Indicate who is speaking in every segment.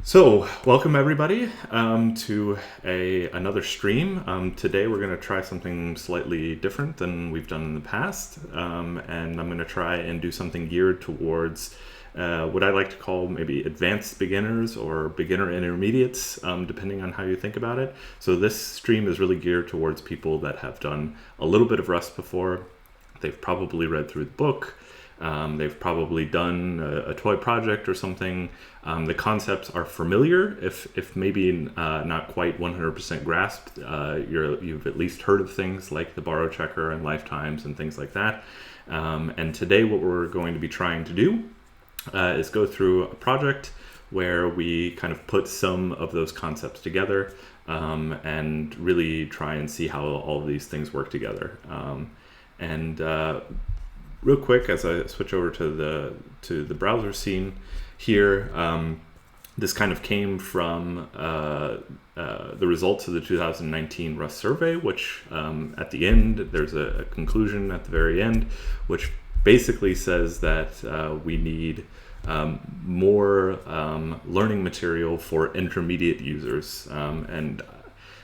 Speaker 1: So, welcome everybody to another stream. Today we're going to try something slightly different than we've done in the past, and I'm going to try and do something geared towards what I like to call maybe advanced beginners or beginner intermediates, depending on how you think about it. So this stream is really geared towards people that have done a little bit of Rust before. They've probably read through the book. They've probably done a toy project or something. The concepts are familiar, if maybe not quite 100% grasped. You've at least heard of things like the borrow checker and lifetimes and things like that. And today what we're going to be trying to do is go through a project where we kind of put some of those concepts together and really try and see how all of these things work together. Real quick, as I switch over to the browser scene here, this kind of came from the results of the 2019 Rust survey, which at the end, there's a conclusion at the very end, which basically says that we need more learning material for intermediate users. And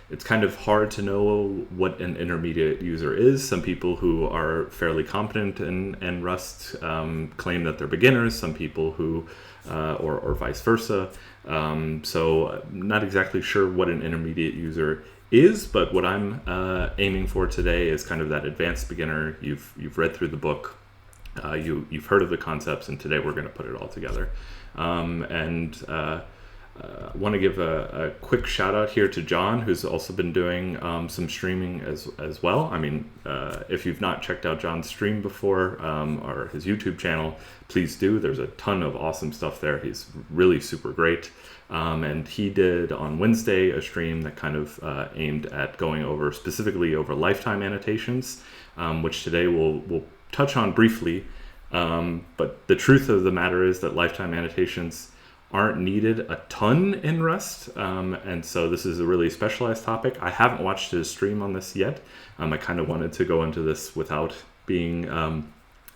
Speaker 1: it's kind of hard to know what an intermediate user is. Some people who are fairly competent in Rust claim that they're beginners. Some people who, or vice versa. So I'm not exactly sure what an intermediate user is, but what I'm aiming for today is kind of that advanced beginner. You've read through the book, you've heard of the concepts, and today we're going to put it all together. I want to give a quick shout out here to John, who's also been doing some streaming as well. I mean, if you've not checked out John's stream before, or his YouTube channel, please do. There's a ton of awesome stuff there. He's really super great. And he did on Wednesday a stream that kind of aimed at going specifically over lifetime annotations, which today we'll touch on briefly. But the truth of the matter is that lifetime annotations aren't needed a ton in Rust, and so this is a really specialized topic. I haven't watched his stream on this yet. I kind of wanted to go into this without being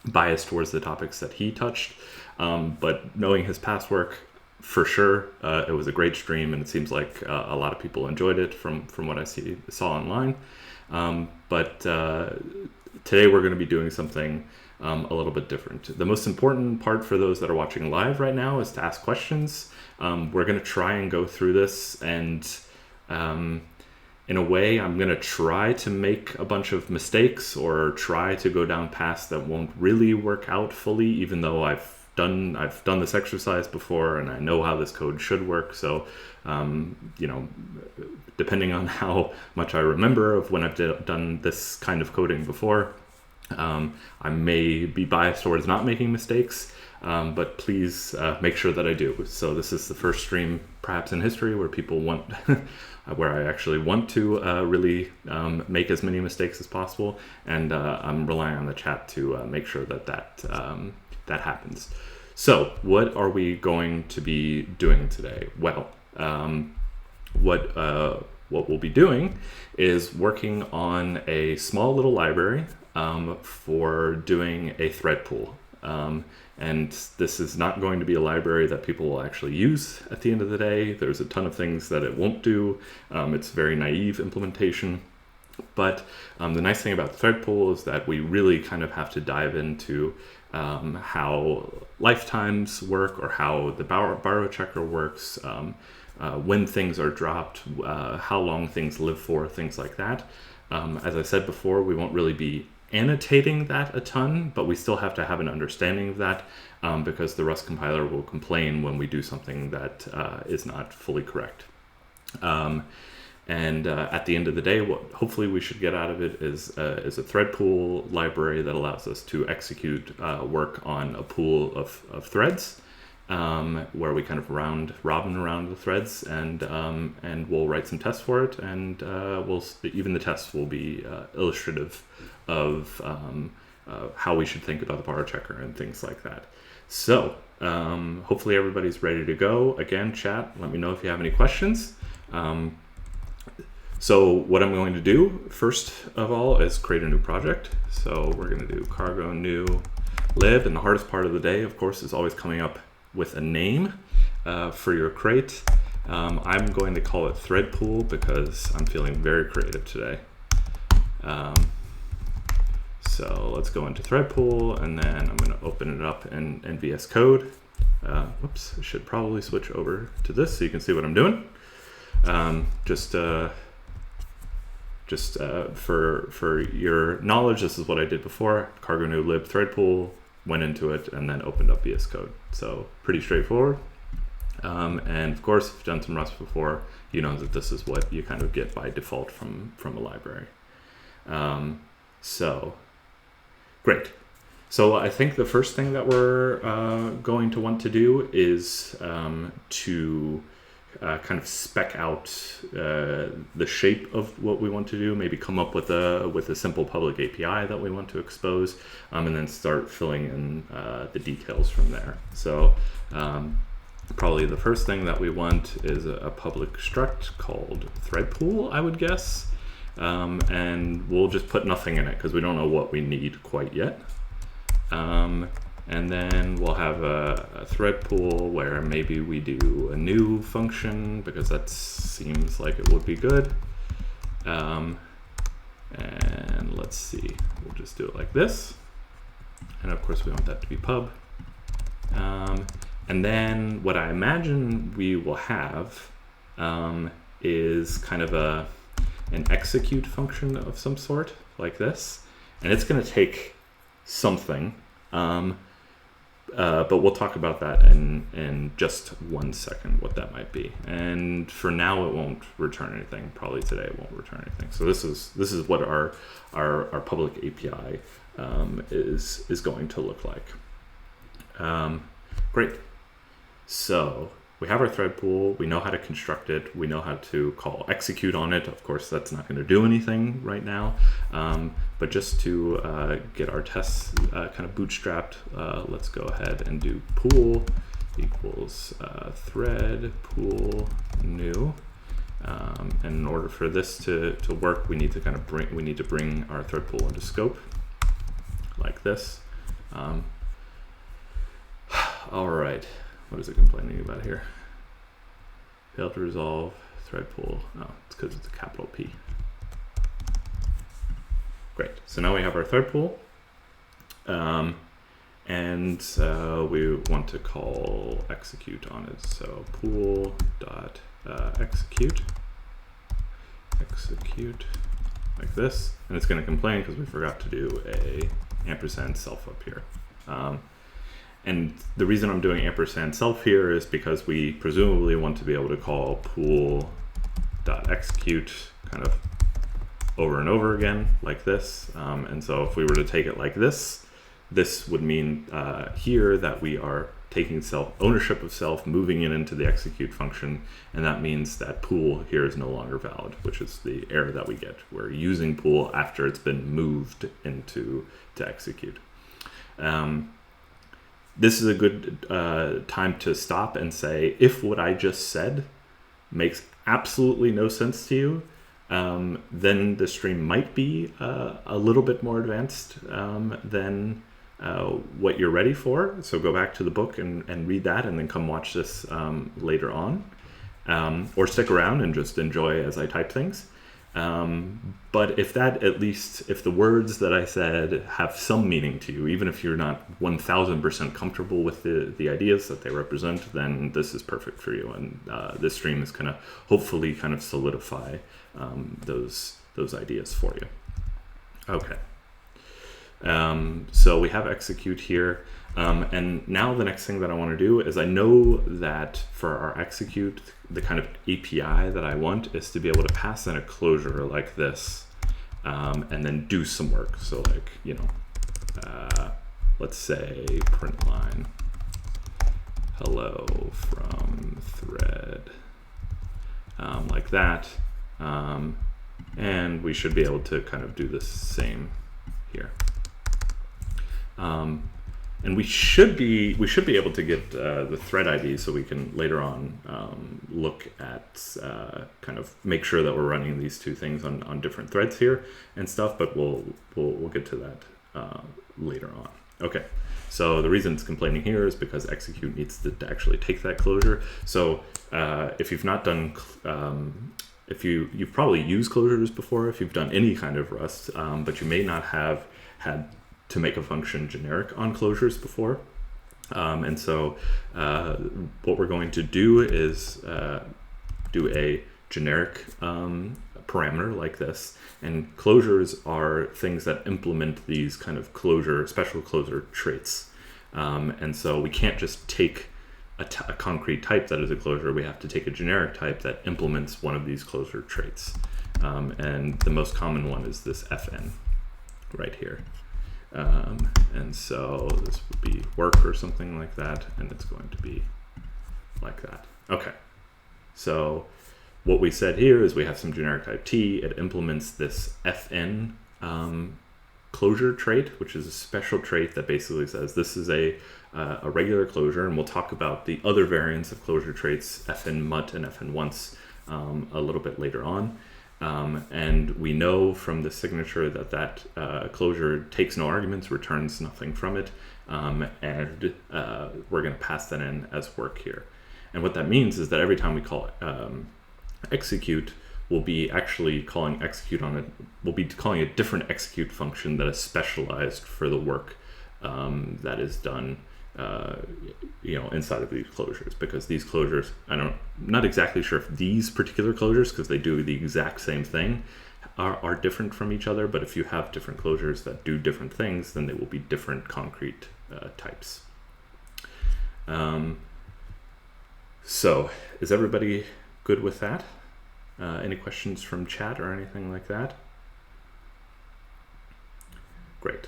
Speaker 1: biased towards the topics that he touched, but knowing his past work, for sure, it was a great stream, and it seems like a lot of people enjoyed it from what I saw online. But today we're going to be doing something a little bit different. The most important part for those that are watching live right now is to ask questions. We're going to try and go through this, and in a way, I'm going to try to make a bunch of mistakes or try to go down paths that won't really work out fully, even though I've done this exercise before and I know how this code should work. So, depending on how much I remember of when I've done this kind of coding before, I may be biased towards not making mistakes, but please make sure that I do. So this is the first stream, perhaps in history, where people where I actually want to really make as many mistakes as possible, and I'm relying on the chat to make sure that happens. So what are we going to be doing today? Well, what we'll be doing is working on a small little library for doing a thread pool. And this is not going to be a library that people will actually use at the end of the day. There's a ton of things that it won't do. It's a very naive implementation. But the nice thing about the thread pool is that we really kind of have to dive into how lifetimes work, or how the borrow checker works, when things are dropped, how long things live for, things like that. As I said before, we won't really be annotating that a ton, but we still have to have an understanding of that, because the Rust compiler will complain when we do something that is not fully correct. And at the end of the day, what hopefully we should get out of it is a thread pool library that allows us to execute work on a pool of threads, where we kind of robin around the threads, and we'll write some tests for it, and even the tests will be illustrative of how we should think about the borrow checker and things like that. So hopefully everybody's ready to go. Again, chat, let me know if you have any questions. So what I'm going to do first of all is create a new project. So we're going to do cargo new lib, and the hardest part of the day, of course, is always coming up with a name. for your crate. I'm going to call it thread pool because I'm feeling very creative today. So let's go into thread pool, and then I'm going to open it up in VS Code. Whoops, I should probably switch over to this so you can see what I'm doing. For your knowledge, this is what I did before. Cargo new lib thread pool, went into it, and then opened up VS Code. So pretty straightforward. And of course, if you've done some Rust before, you know that this is what you kind of get by default from a library. So great. So I think the first thing that we're going to want to do is to kind of spec out the shape of what we want to do, maybe come up with a simple public API that we want to expose, and then start filling in the details from there. So probably the first thing that we want is a public struct called thread pool, I would guess. And we'll just put nothing in it because we don't know what we need quite yet. And then we'll have a thread pool where maybe we do a new function because that seems like it would be good. And let's see, we'll just do it like this. And of course we want that to be pub. And then what I imagine we will have is kind of an execute function of some sort like this. And it's going to take something. But we'll talk about that in just 1 second, what that might be. And for now, it won't return anything. Probably today, it won't return anything. So this is what our public API is going to look like. Great. So we have our thread pool. We know how to construct it. We know how to call execute on it. Of course, that's not going to do anything right now. But just to get our tests kind of bootstrapped, let's go ahead and do pool equals thread pool new. And in order for this to work, we need to bring our thread pool into scope like this. All right. What is it complaining about here? Failed to resolve thread pool. Oh, it's because it's a capital P. Great. So now we have our thread pool. And we want to call execute on it. So pool dot execute like this. And it's going to complain because we forgot to do a ampersand self up here. And the reason I'm doing ampersand self here is because we presumably want to be able to call pool.execute kind of over and over again like this. And so if we were to take it like this, this would mean here that we are taking ownership of self, moving it into the execute function. And that means that pool here is no longer valid, which is the error that we get. We're using pool after it's been moved to execute. This is a good time to stop and say, if what I just said makes absolutely no sense to you, then the stream might be a little bit more advanced than what you're ready for. So go back to the book and read that, and then come watch this later on. Or stick around and just enjoy as I type things. But if the words that I said have some meaning to you, even if you're not 1000% comfortable with the ideas that they represent, then this is perfect for you. And this stream is going to hopefully kind of solidify those ideas for you. Okay. So we have execute here. And now the next thing that I want to do is, I know that for our execute, the kind of API that I want is to be able to pass in a closure like this, and then do some work. So like, let's say print line, hello from thread, like that. And we should be able to kind of do the same here. And we should be able to get the thread ID so we can later on look at kind of make sure that we're running these two things on different threads here and stuff. But we'll get to that later on. Okay, so the reason it's complaining here is because execute needs to actually take that closure. So if you've not done, if you've probably used closures before, if you've done any kind of Rust, but you may not have had to make a function generic on closures before. And so what we're going to do is do a generic parameter like this, and closures are things that implement these kind of special closure traits. And so we can't just take a concrete type that is a closure. We have to take a generic type that implements one of these closure traits. And the most common one is this fn right here. And so this would be work or something like that, and it's going to be like that. Okay, so what we said here is we have some generic type t. It implements this fn closure trait, which is a special trait that basically says this is a regular closure, and we'll talk about the other variants of closure traits, fn mut and fn once, a little bit later on. And we know from the signature that closure takes no arguments, returns nothing from it, and we're going to pass that in as work here. And what that means is that every time we call execute, we'll be actually calling execute on it. We'll be calling a different execute function that is specialized for the work that is done inside of these closures, because these closures, I'm not exactly sure if these particular closures, because they do the exact same thing, are different from each other, but if you have different closures that do different things, then they will be different concrete types. So is everybody good with that? Any questions from chat or anything like that? Great.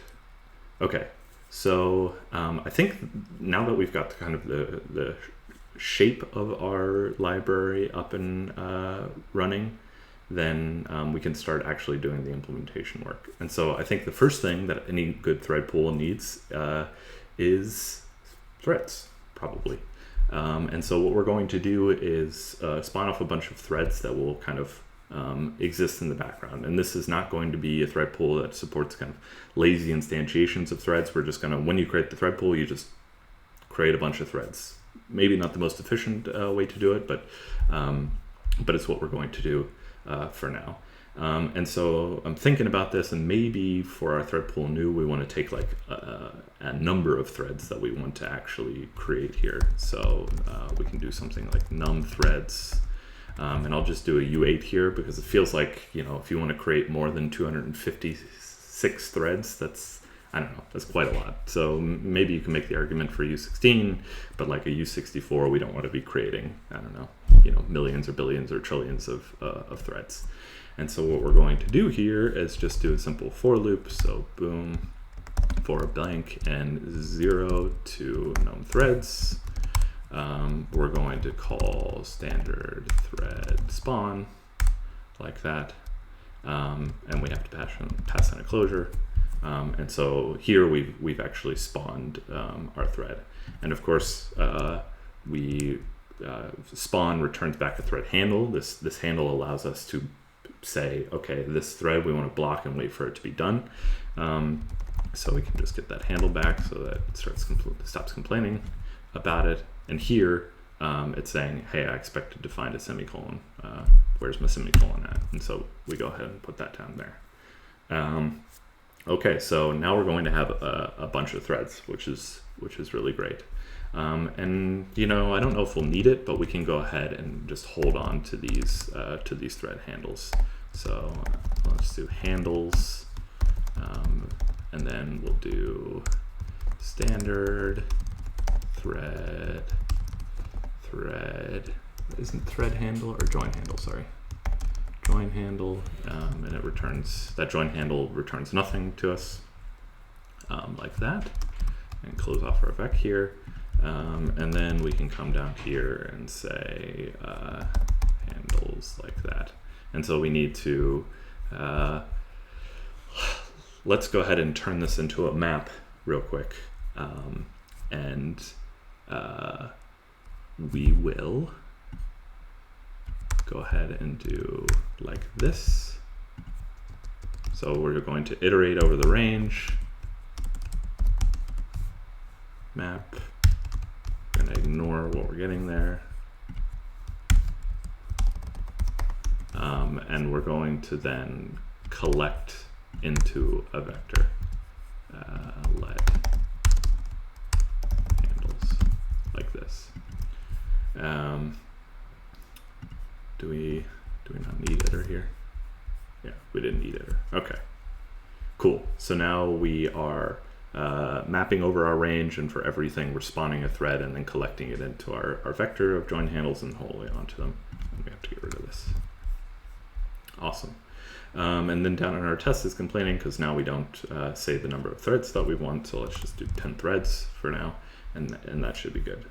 Speaker 1: Okay. So I think now that we've got the shape of our library up and running, then we can start actually doing the implementation work. And so I think the first thing that any good thread pool needs is threads, probably. And so what we're going to do is spawn off a bunch of threads that will kind of exist in the background. And this is not going to be a thread pool that supports kind of lazy instantiations of threads. We're just going to, when you create the thread pool, you just create a bunch of threads. Maybe not the most efficient way to do it, but it's what we're going to do for now. And so I'm thinking about this, and maybe for our thread pool new, we want to take like a number of threads that we want to actually create here. So we can do something like num threads. And I'll just do a U8 here because it feels like, if you want to create more than 256 threads, that's quite a lot. So maybe you can make the argument for U16, but like a U64, we don't want to be creating, millions or billions or trillions of threads. And so what we're going to do here is just do a simple for loop. So boom, for a blank and 0 to num threads. We're going to call standard thread spawn like that, and we have to pass in a closure. And so here we've actually spawned our thread, and of course spawn returns back a thread handle. This handle allows us to say, okay, this thread we want to block and wait for it to be done. So we can just get that handle back so that it stops complaining about it. And here it's saying, hey, I expected to find a semicolon. Where's my semicolon at? And so we go ahead and put that down there. Okay, so now we're going to have a bunch of threads, which is really great. And I don't know if we'll need it, but we can go ahead and just hold on to these thread handles. So let's do handles, and then we'll do standard thread, isn't thread handle or join handle, sorry. Join handle, and it returns, that join handle returns nothing to us, like that, and close off our vec here. And then we can come down here and say handles like that. And so we need to, let's go ahead and turn this into a map real quick. And we will go ahead and do like this. So we're going to iterate over the range. map. We're going to ignore what we're getting there. And we're going to then collect into a vector. Let handles like this. Do we not need iter here? Yeah, we didn't need iter. Okay, cool. So now we are mapping over our range, and for everything we're spawning a thread and then collecting it into our vector of join handles and the whole way onto them. And we have to get rid of this. Awesome. And then down in our test is complaining because now we don't say the number of threads that we want, so let's just do 10 threads for now, and that should be good.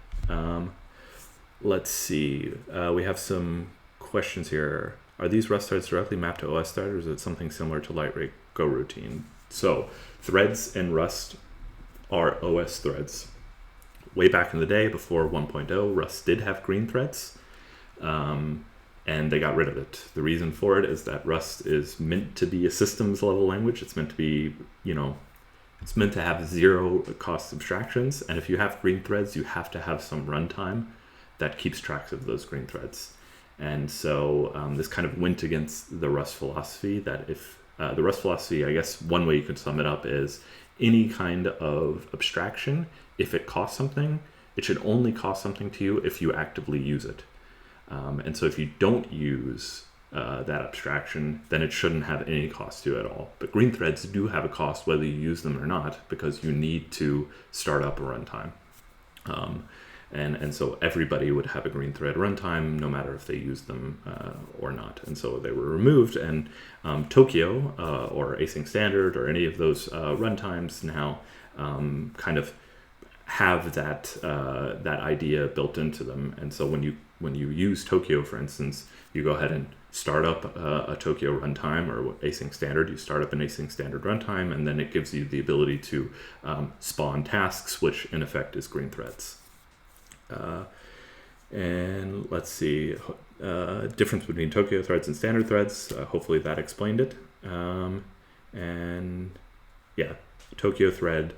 Speaker 1: Let's see, we have some questions here. Are these Rust threads directly mapped to OS thread, or is it something similar to Lightweight Go routine? So threads in Rust are OS threads. Way back in the day, before 1.0, Rust did have green threads. And they got rid of it. The reason for it is that Rust is meant to be a systems level language. It's meant to be, it's meant to have zero cost abstractions. And if you have green threads, you have to have some runtime that keeps track of those green threads. And so this kind of went against the Rust philosophy that if the Rust philosophy, I guess one way you could sum it up is any kind of abstraction, if it costs something, it should only cost something to you if you actively use it. And so if you don't use that abstraction, then it shouldn't have any cost to you at all. But green threads do have a cost whether you use them or not, because you need to start up a runtime. And so everybody would have a green thread runtime no matter if they use them or not. And so they were removed, and Tokyo or async standard or any of those runtimes now kind of have that idea built into them. And so when you use Tokyo, for instance, you go ahead and start up a Tokyo runtime, or async standard, you start up an async standard runtime, and then it gives you the ability to spawn tasks, which in effect is green threads. And let's see, difference between Tokyo threads and standard threads. Hopefully that explained it. And yeah, Tokyo thread.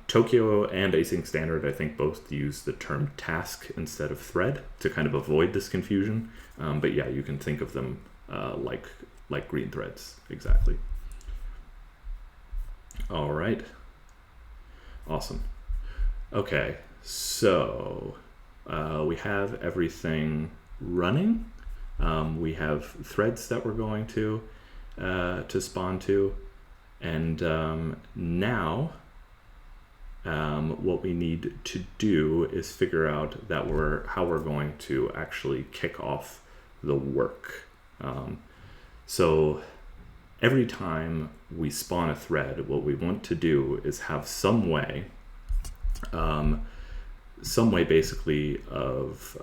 Speaker 1: Tokyo and async standard, I think, both use the term task instead of thread to kind of avoid this confusion. But yeah, you can think of them like green threads, exactly. All right, awesome. Okay, so we have everything running. We have threads that we're going to spawn to, and now. What we need to do is figure out that how we're going to actually kick off the work. So every time we spawn a thread, what we want to do is have some way basically of,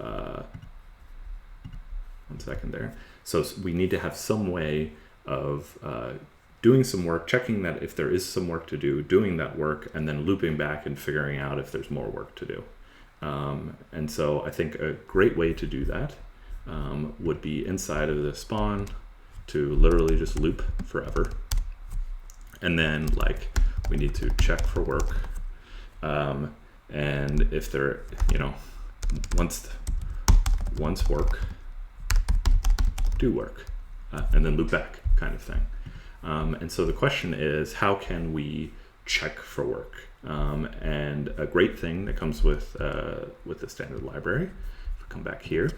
Speaker 1: one second there. So we need to have some way of doing some work, checking that if there is some work to do, doing that work, and then looping back and figuring out if there's more work to do. And so I think a great way to do that would be inside of the spawn to literally just loop forever. And then we need to check for work. And if there, once work, do work, and then loop back kind of thing. And so the question is, how can we check for work? And a great thing that comes with the standard library, if we come back here,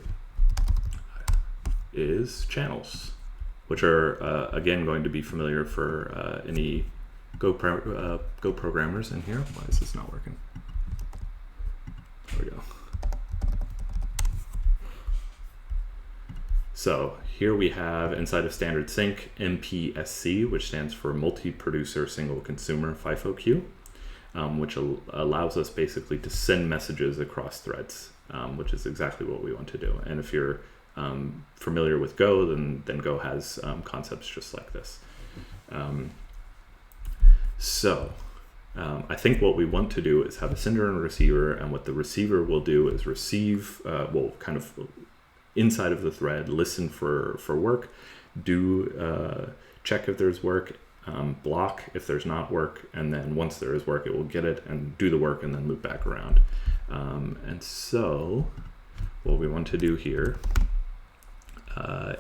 Speaker 1: is channels, which are again going to be familiar for any Go programmers in here. Why is this not working? There we go. So here we have inside of standard sync MPSC, which stands for multi-producer single consumer FIFO queue, which allows us basically to send messages across threads, which is exactly what we want to do. And if you're familiar with Go, then Go has concepts just like this. I think what we want to do is have a sender and a receiver, and what the receiver will do is receive, will kind of inside of the thread, listen for work, do check if there's work, block if there's not work, and then once there is work, it will get it and do the work and then loop back around. And so what we want to do here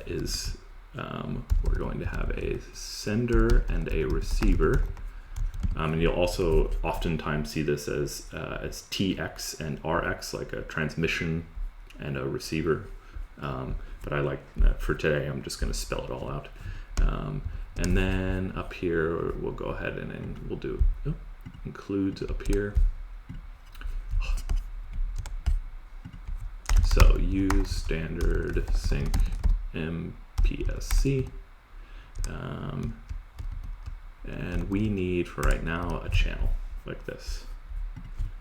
Speaker 1: is we're going to have a sender and a receiver. And you'll also oftentimes see this as TX and RX, like a transmission and a receiver. But I like, for today, I'm just going to spell it all out. And then up here, we'll go ahead and we'll do includes up here. So use standard sync MPSC. And we need, for right now, a channel like this.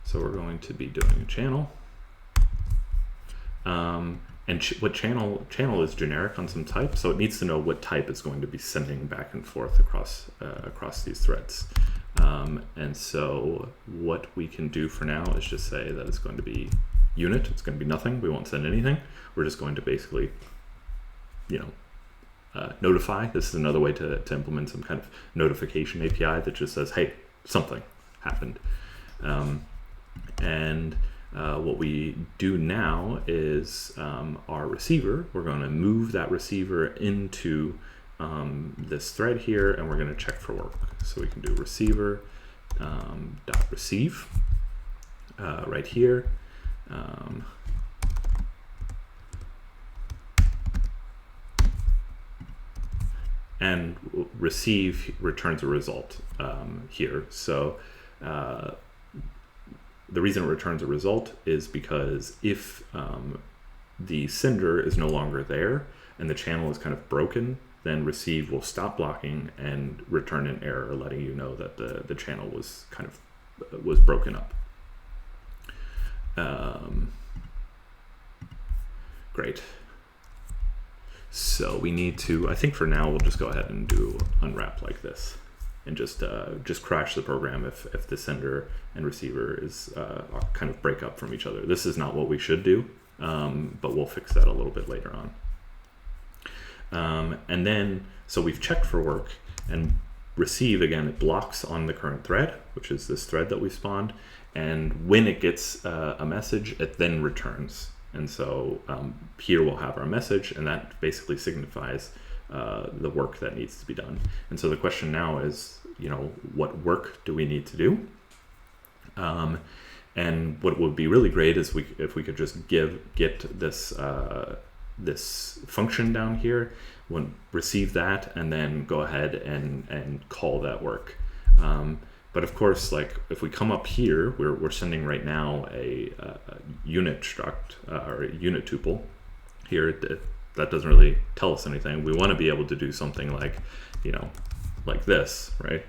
Speaker 1: So we're going to be doing a channel. And what channel is generic on some type, so it needs to know what type it's going to be sending back and forth across these threads. And so what we can do for now is just say that it's going to be unit. It's going to be nothing. We won't send anything. We're just going to basically, notify. This is another way to implement some kind of notification API that just says, hey, something happened. What we do now is our receiver, we're going to move that receiver into this thread here, and we're going to check for work. So we can do receiver dot receive right here. And receive returns a result here. So the reason it returns a result is because if the sender is no longer there and the channel is kind of broken, then receive will stop blocking and return an error letting you know that the channel was was broken up. Great. So we need to, I think for now, we'll just go ahead and do unwrap like this and just crash the program if the sender and receiver is kind of break up from each other. This is not what we should do, but we'll fix that a little bit later on. And then, so we've checked for work, and receive, again, it blocks on the current thread, which is this thread that we spawned. And when it gets a message, it then returns. And so here we'll have our message, and that basically signifies the work that needs to be done. And so the question now is, what work do we need to do? And what would be really great is if we could just get this this function down here, receive that, and then go ahead and call that work. But of course, like if we come up here, we're sending right now a unit struct or a unit tuple here. That doesn't really tell us anything. We want to be able to do something like, like this, right?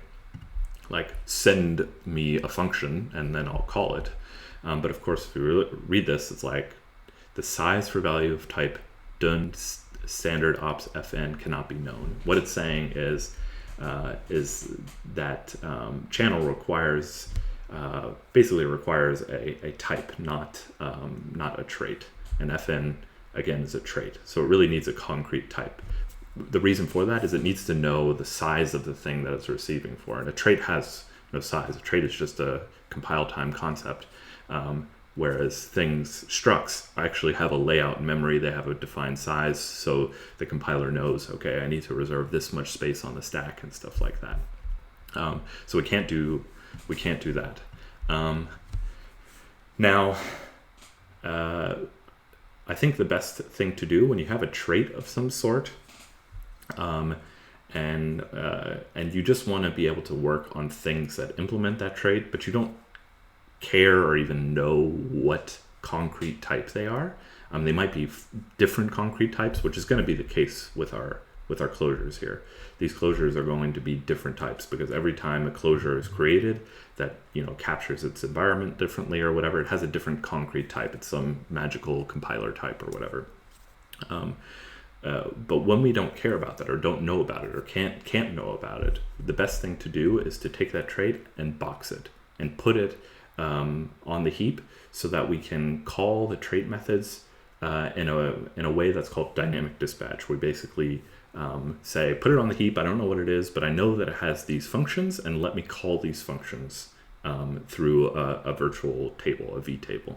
Speaker 1: Like send me a function and then I'll call it. But of course, if we read this, it's like the size for value of type done standard ops fn cannot be known. What it's saying is that channel requires basically requires a type, not a trait. And fn again is a trait, so it really needs a concrete type. The reason for that is it needs to know the size of the thing that it's receiving for, and a trait has no size. A trait is just a compile time concept, whereas structs actually have a layout in memory. They have a defined size, so the compiler knows, okay, I need to reserve this much space on the stack and stuff like that. So we can't do that. Now, I think the best thing to do when you have a trait of some sort, and you just want to be able to work on things that implement that trait, but you don't care or even know what concrete type they are. They might be different concrete types, which is going to be the case with our closures here. These closures are going to be different types because every time a closure is created that captures its environment differently or whatever, it has a different concrete type. It's some magical compiler type or whatever. But when we don't care about that or don't know about it or can't know about it, the best thing to do is to take that trait and box it and put it on the heap so that we can call the trait methods in a way that's called dynamic dispatch. We basically say, put it on the heap. I don't know what it is, but I know that it has these functions, and let me call these functions through a virtual table, a vtable.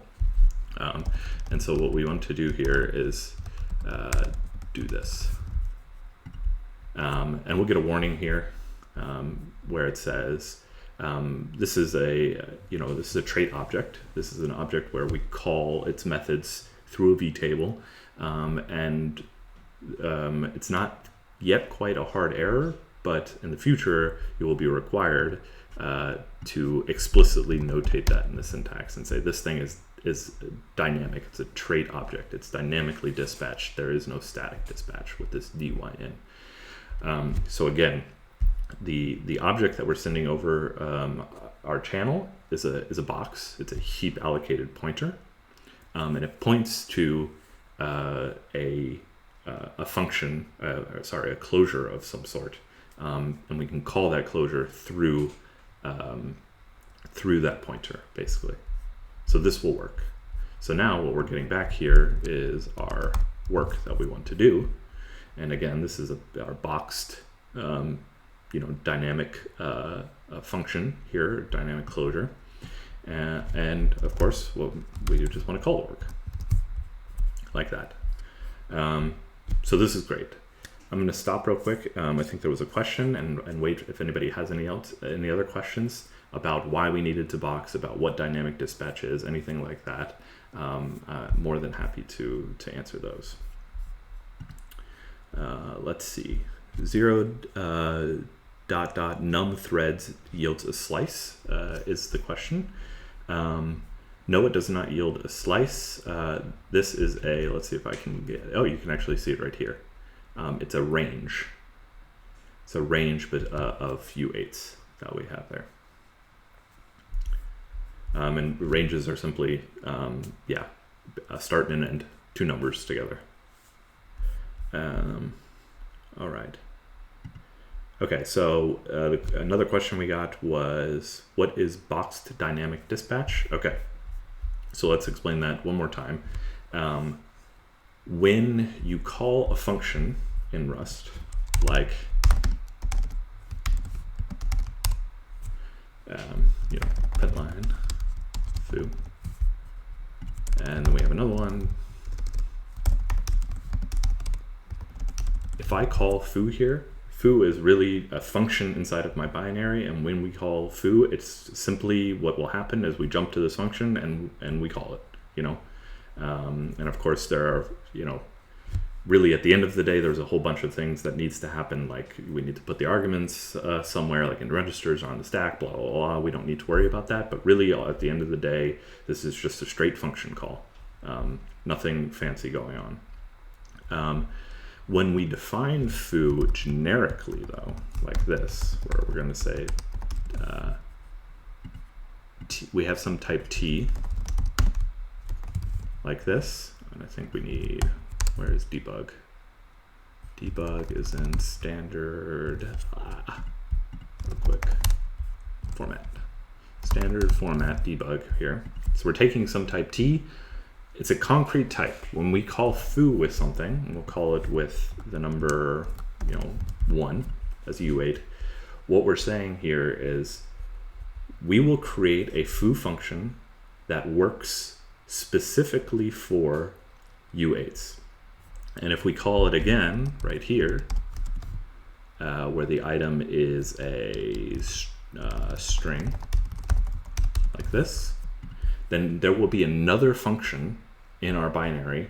Speaker 1: And so what we want to do here is do this. And we'll get a warning here where it says, this is a trait object. This is an object where we call its methods through a vtable, and it's not yet quite a hard error, but in the future you will be required to explicitly notate that in the syntax and say this thing is dynamic. It's a trait object. It's dynamically dispatched. There is no static dispatch with this dyn. So again, the object that we're sending over our channel is a box. It's a heap allocated pointer, and it points to a function, a closure of some sort, and we can call that closure through that pointer, basically. So this will work. So now what we're getting back here is our work that we want to do, and again, this is our boxed, dynamic function here, dynamic closure, and of course, we just want to call work like that. So this is great. I'm going to stop real quick. I think there was a question, and wait if anybody has any other questions about why we needed to box, about what dynamic dispatch is, anything like that. More than happy to answer those. Let's see. 0 ... num threads yields a slice is the question. No, it does not yield a slice. This is let's see if I can get, you can actually see it right here. It's a range. It's a range of U8s that we have there. And ranges are simply, a start and an end, two numbers together. All right. Okay, so another question we got was, what is boxed dynamic dispatch? Okay, so let's explain that one more time. When you call a function in Rust, like petline foo, and then we have another one. If I call foo here, foo is really a function inside of my binary, and when we call foo, it's simply what will happen is we jump to this function and we call it, and of course there are, really at the end of the day, there's a whole bunch of things that needs to happen, like we need to put the arguments somewhere, like in registers or on the stack, blah, blah, blah. We don't need to worry about that, but really at the end of the day, this is just a straight function call. Nothing fancy going on. When we define foo generically, though, like this, where we're going to say we have some type t, like this, and I think we need, where is debug? Debug is in standard, real quick, format. Standard format debug here. So we're taking some type t. It's a concrete type. When we call foo with something, we'll call it with the number, 1 as U8. What we're saying here is we will create a foo function that works specifically for U8s. And if we call it again right here, where the item is a string like this, then there will be another function in our binary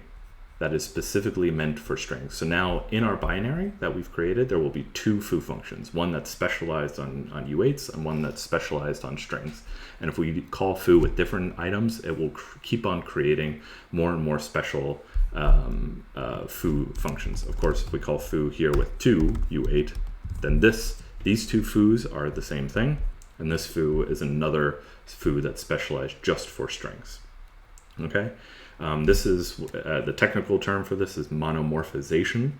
Speaker 1: that is specifically meant for strings. So now in our binary that we've created, there will be two foo functions, one that's specialized on U8s and one that's specialized on strings. And if we call foo with different items, it will keep on creating more and more special foo functions. Of course, if we call foo here with 2 U8, then these two foos are the same thing, and this foo is another foo that's specialized just for strings. Okay, this is the technical term for this is monomorphization.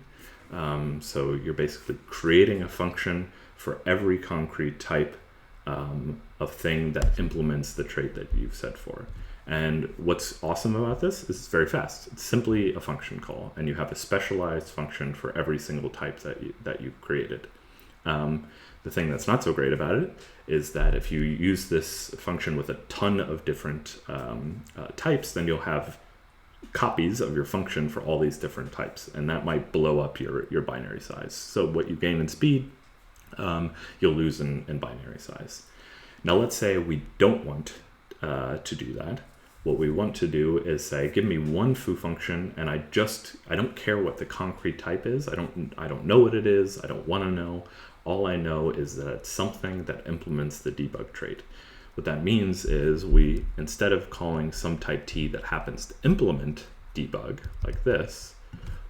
Speaker 1: So you're basically creating a function for every concrete type of thing that implements the trait that you've set for. And what's awesome about this is it's very fast. It's simply a function call, and you have a specialized function for every single type that you created. The thing that's not so great about it is that if you use this function with a ton of different types, then you'll have copies of your function for all these different types, and that might blow up your binary size. So what you gain in speed, you'll lose in binary size. Now let's say we don't want to do that. What we want to do is say, give me one foo function, and I don't care what the concrete type is. I don't know what it is. I don't want to know. All I know is that it's something that implements the debug trait. What that means is we, instead of calling some type T that happens to implement debug like this,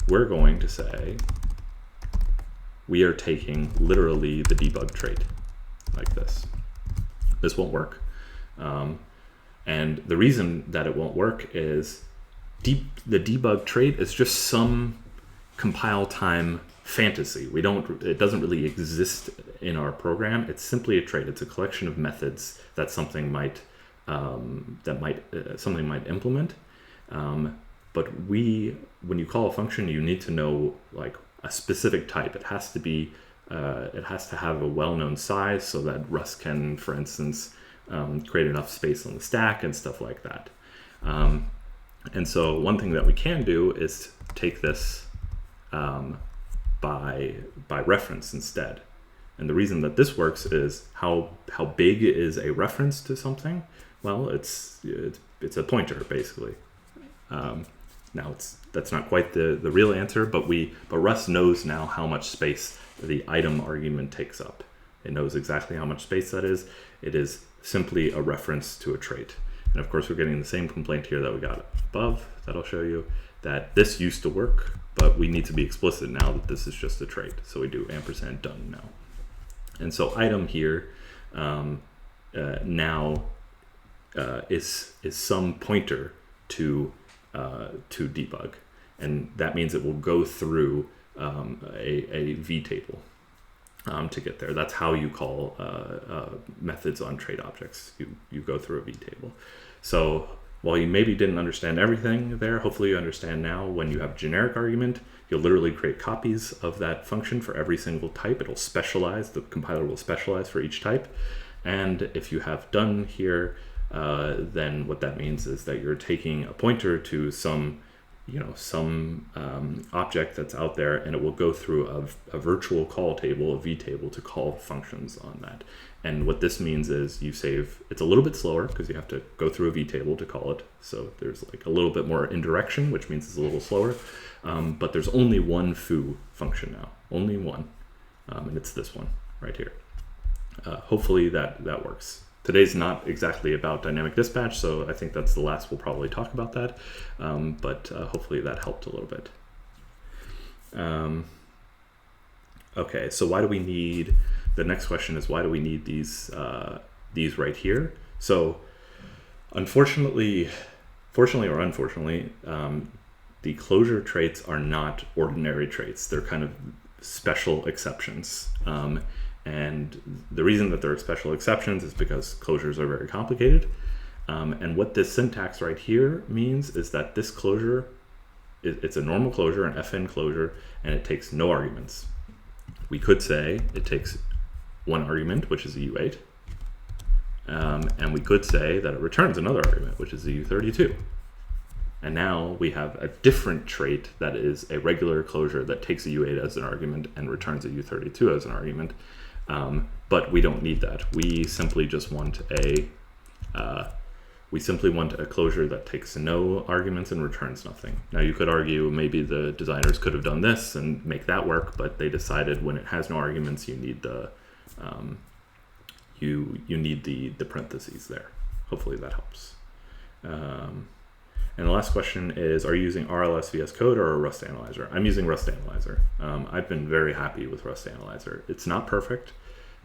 Speaker 1: we're going to say we are taking literally the debug trait like this. This won't work. And the reason that it won't work is the debug trait is just some compile time fantasy. It doesn't really exist in our program. It's simply a trait. It's a collection of methods that something might implement. But when you call a function, you need to know like a specific type. It has to have a well-known size so that Rust can, for instance, create enough space on the stack and stuff like that. And so one thing that we can do is take this by reference instead. And the reason that this works is how big is a reference to something? Well, it's a pointer basically. Now that's not quite the real answer, but Rust knows now how much space the item argument takes up. It knows exactly how much space that is. It is simply a reference to a trait. And of course, we're getting the same complaint here that we got above that I'll show you, that this used to work, but we need to be explicit now that this is just a trait. So we do ampersand done now. And so item here now is some pointer to debug. And that means it will go through a V table to get there. That's how you call methods on trait objects. You go through a V table. So while you maybe didn't understand everything there, hopefully you understand now when you have generic argument, you'll literally create copies of that function for every single type. It'll specialize, the compiler will specialize for each type. And if you have done here, then what that means is that you're taking a pointer to some object that's out there, and it will go through a virtual call table, a V table, to call functions on that. And what this means is you save, it's a little bit slower because you have to go through a V table to call it. So there's like a little bit more indirection, which means it's a little slower. But there's only one foo function now, only one. And it's this one right here. Hopefully that works. Today's not exactly about dynamic dispatch, so I think that's the last we'll probably talk about that. But hopefully that helped a little bit. Okay, so why do we need, the next question is why do we need these right here? So fortunately or unfortunately, the closure traits are not ordinary traits. They're kind of special exceptions. And the reason that they're special exceptions is because closures are very complicated. And what this syntax right here means is that this closure, it's a normal closure, an FN closure, and it takes no arguments. We could say it takes one argument, which is a U8. And we could say that it returns another argument, which is a U32. And now we have a different trait that is a regular closure that takes a U8 as an argument and returns a U32 as an argument. But we don't need that. We simply just want a closure that takes no arguments and returns nothing. Now you could argue maybe the designers could have done this and make that work, but they decided when it has no arguments, you need the you need the parentheses there. Hopefully that helps. And the last question is, are you using RLS VS Code or a Rust Analyzer? I'm using Rust Analyzer. I've been very happy with Rust Analyzer. It's not perfect,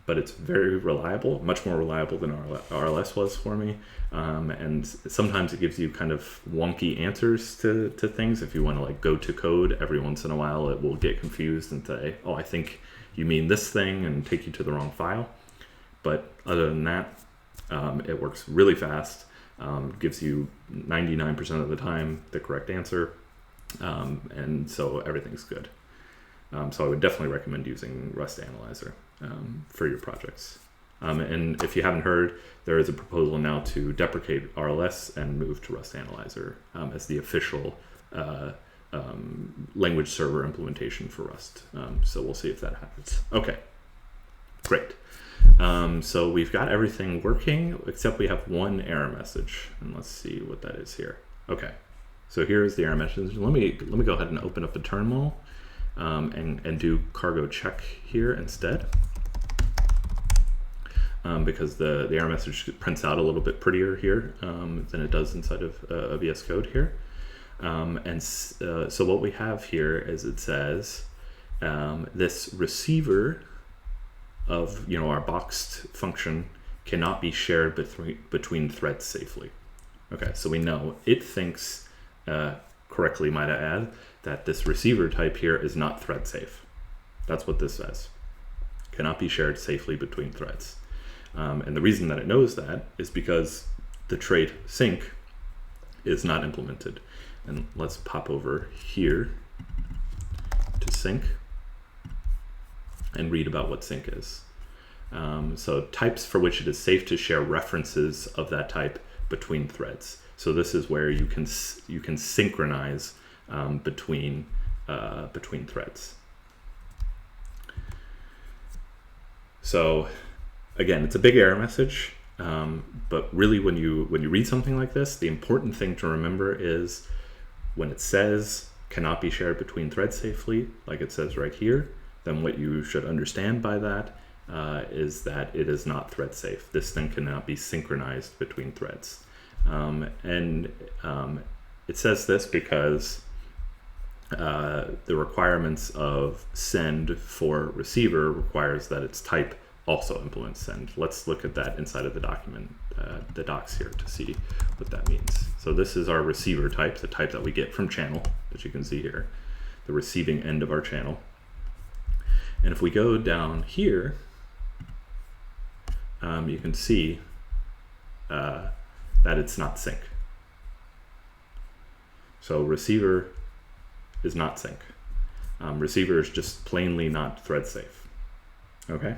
Speaker 1: but it's very reliable, much more reliable than RLS was for me. And sometimes it gives you kind of wonky answers to things. If you want to like go to code, every once in a while it will get confused and say, oh, I think you mean this thing, and take you to the wrong file. But other than that, it works really fast. gives you 99% of the time the correct answer, and so everything's good. So I would definitely recommend using Rust Analyzer for your projects. And if you haven't heard, there is a proposal now to deprecate RLS and move to Rust Analyzer as the official language server implementation for Rust. So we'll see if that happens. Okay, great. So we've got everything working, except we have one error message. And let's see what that is here. Okay, so here's the error message. Let me go ahead and open up the terminal and do cargo check here instead. Because the error message prints out a little bit prettier here than it does inside of VS Code here. So what we have here is it says this receiver of our boxed function cannot be shared between threads safely. Okay, so we know it thinks correctly, might I add, that this receiver type here is not thread safe. That's what this says. Cannot be shared safely between threads. And the reason that it knows that is because the trait sync is not implemented. And let's pop over here to sync and read about what sync is. So types for which it is safe to share references of that type between threads. So this is where you can synchronize between threads. So again, it's a big error message, but really when you read something like this, the important thing to remember is when it says cannot be shared between threads safely, like it says right here, then what you should understand by that is that it is not thread safe. This thing cannot be synchronized between threads. It says this because the requirements of send for receiver requires that its type also implements send. Let's look at that inside of the document, the docs here, to see what that means. So this is our receiver type, the type that we get from channel, that you can see here, the receiving end of our channel. And if we go down here, you can see that it's not sync. So receiver is not sync. Receiver is just plainly not thread safe. Okay.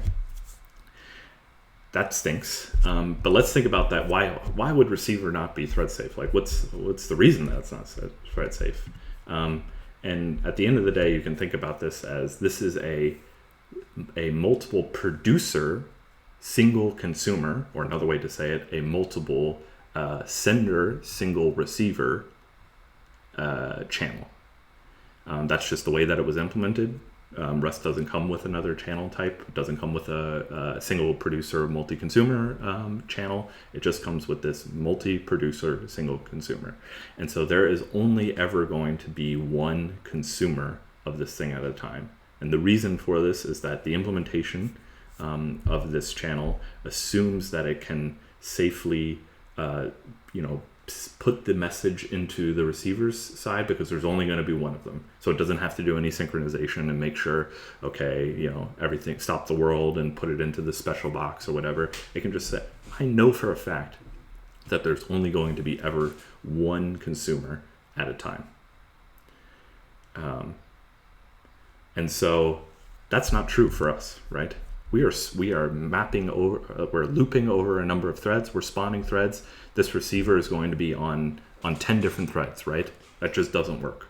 Speaker 1: That stinks. But let's think about that. Why would receiver not be thread safe? Like what's the reason that it's not thread safe? And at the end of the day, you can think about this as this is a multiple producer, single consumer, or another way to say it, a multiple sender, single receiver channel. That's just the way that it was implemented. Rust doesn't come with another channel type. It doesn't come with a single producer, multi-consumer channel. It just comes with this multi-producer, single consumer. And so there is only ever going to be one consumer of this thing at a time. And the reason for this is that the implementation of this channel assumes that it can safely, put the message into the receiver's side because there's only going to be one of them. So it doesn't have to do any synchronization and make sure, okay, everything, stop the world and put it into the special box or whatever. It can just say, I know for a fact that there's only going to be ever one consumer at a time. And so that's not true for us, right? We are mapping over, we're looping over a number of threads, we're spawning threads. This receiver is going to be on 10 different threads, right? That just doesn't work.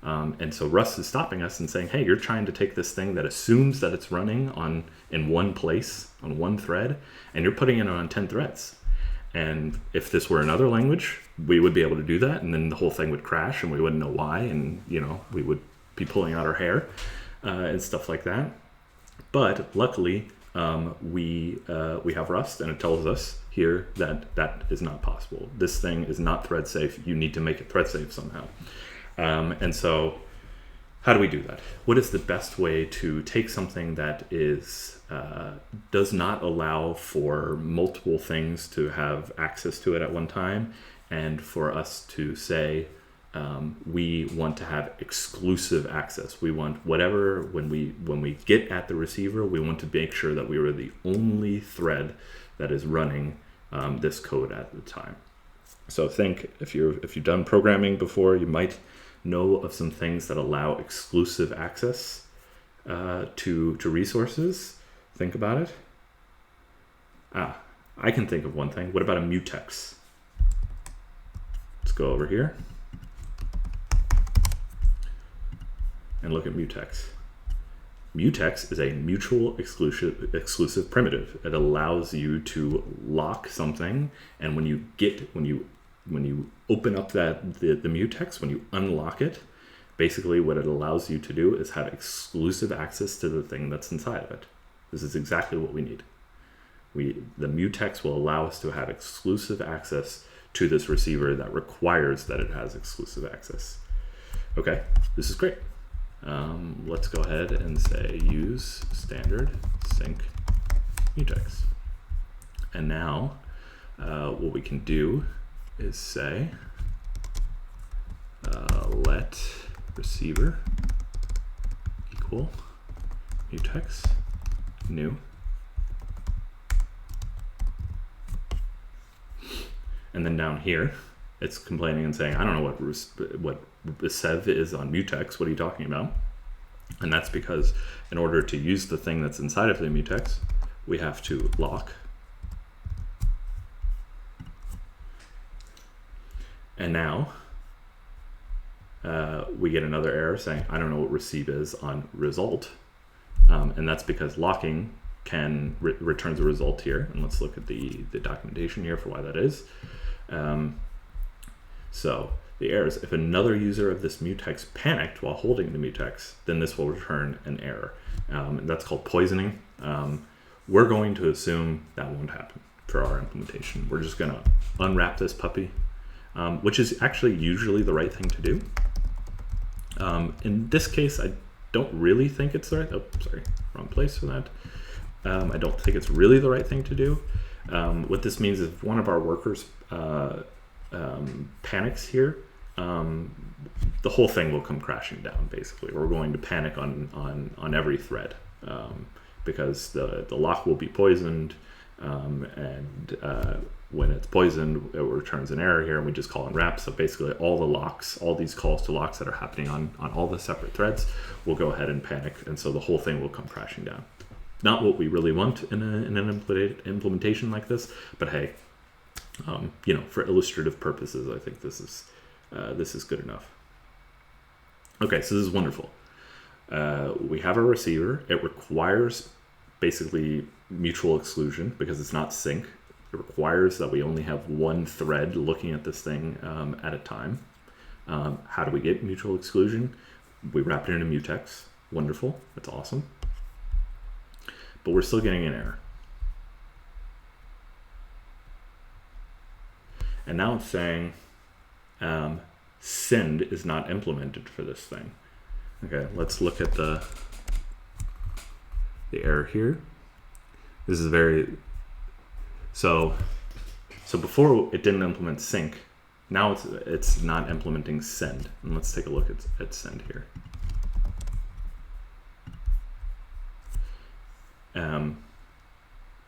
Speaker 1: And so Rust is stopping us and saying, hey, you're trying to take this thing that assumes that it's running in one place, on one thread, and you're putting it on 10 threads. And if this were another language, we would be able to do that, and then the whole thing would crash and we wouldn't know why, and we would be pulling out our hair and stuff like that. But luckily, we have Rust, and it tells us here that that is not possible. This thing is not thread safe. You need to make it thread safe somehow. And so how do we do that? What is the best way to take something that is does not allow for multiple things to have access to it at one time, and for us to say, we want to have exclusive access. We want whatever, when we get at the receiver, we want to make sure that we are the only thread that is running this code at the time. So think, if you've done programming before, you might know of some things that allow exclusive access to resources. Think about it. I can think of one thing. What about a mutex? Let's go over here and look at mutex. Mutex is a mutual exclusive primitive. It allows you to lock something, and when you open up the mutex, when you unlock it, basically what it allows you to do is have exclusive access to the thing that's inside of it. This is exactly what we need. The mutex will allow us to have exclusive access to this receiver that requires that it has exclusive access. Okay, this is great. Let's go ahead and say use standard sync mutex. And now what we can do is say let receiver equal mutex new. And then down here, it's complaining and saying, I don't know what sev is on mutex. What are you talking about? And that's because in order to use the thing that's inside of the mutex, we have to lock. And now we get another error saying, I don't know what receive is on result. And that's because locking can returns a result here. And let's look at the documentation here for why that is. So the error is, if another user of this mutex panicked while holding the mutex, then this will return an error. And that's called poisoning. We're going to assume that won't happen for our implementation. We're just going to unwrap this puppy, which is actually usually the right thing to do. In this case, I don't really think it's the right, oh, sorry, wrong place for that. I don't think it's really the right thing to do. What this means is if one of our workers panics here, the whole thing will come crashing down. Basically, we're going to panic on every thread because the lock will be poisoned, and when it's poisoned, it returns an error here, and we just call unwrap. So basically, all the locks, all these calls to locks that are happening on all the separate threads, will go ahead and panic, and so the whole thing will come crashing down. Not what we really want in an implementation like this, but hey, for illustrative purposes, I think this is good enough. Okay, so this is wonderful. We have a receiver. It requires basically mutual exclusion because it's not sync. It requires that we only have one thread looking at this thing at a time. How do we get mutual exclusion? We wrap it in a mutex. Wonderful. That's awesome. But we're still getting an error. And now it's saying send is not implemented for this thing. Okay, let's look at the error here. This is so before it didn't implement sync. Now it's not implementing send. And let's take a look at send here.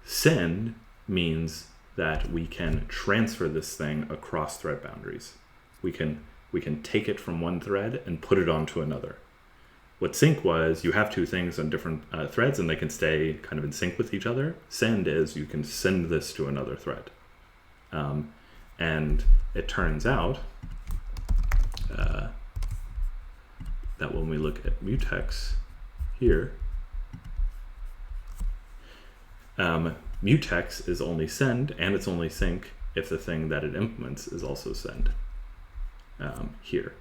Speaker 1: Send means that we can transfer this thing across thread boundaries. We can take it from one thread and put it onto another. What sync was, you have two things on different threads and they can stay kind of in sync with each other. Send is you can send this to another thread. And it turns out that when we look at mutex here, mutex is only send and it's only sync if the thing that it implements is also send here.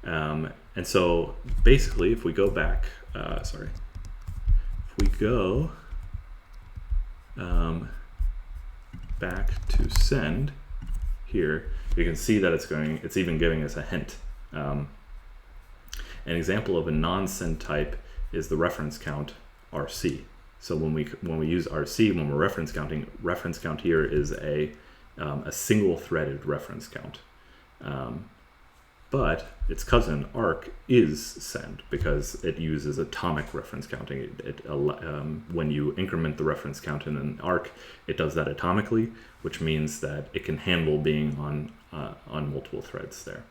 Speaker 1: And so basically if we go back, if we go back to send here, you can see that it's even giving us a hint. An example of a non-send type is the reference count RC. So when we use RC, when we're reference count here is a single threaded reference count. but its cousin arc is send because it uses atomic reference counting. When you increment the reference count in an arc, it does that atomically, which means that it can handle being on multiple threads there.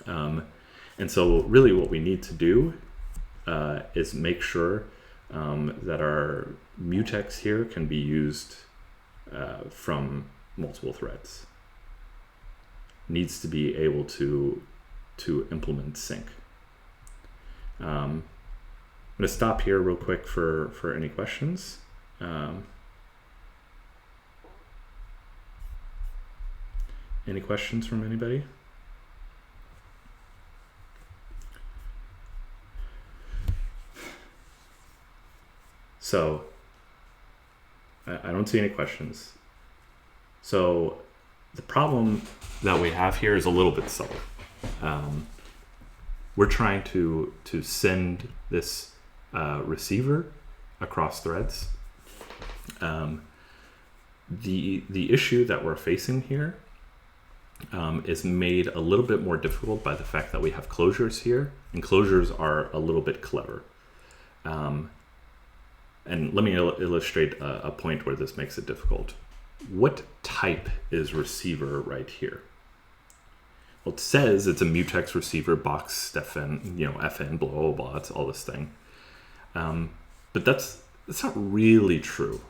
Speaker 1: And so really what we need to do is make sure that our mutex here can be used from multiple threads. Needs to be able to implement sync. I'm going to stop here real quick for any questions. Any questions from anybody? So I don't see any questions. So the problem that we have here is a little bit subtle. We're trying to send this receiver across threads. The issue that we're facing here is made a little bit more difficult by the fact that we have closures here, and closures are a little bit clever. And let me illustrate a point where this makes it difficult. What type is receiver right here? Well, it says it's a mutex receiver, box, FN, FN, blah, blah, blah, it's all this thing. But that's not really true.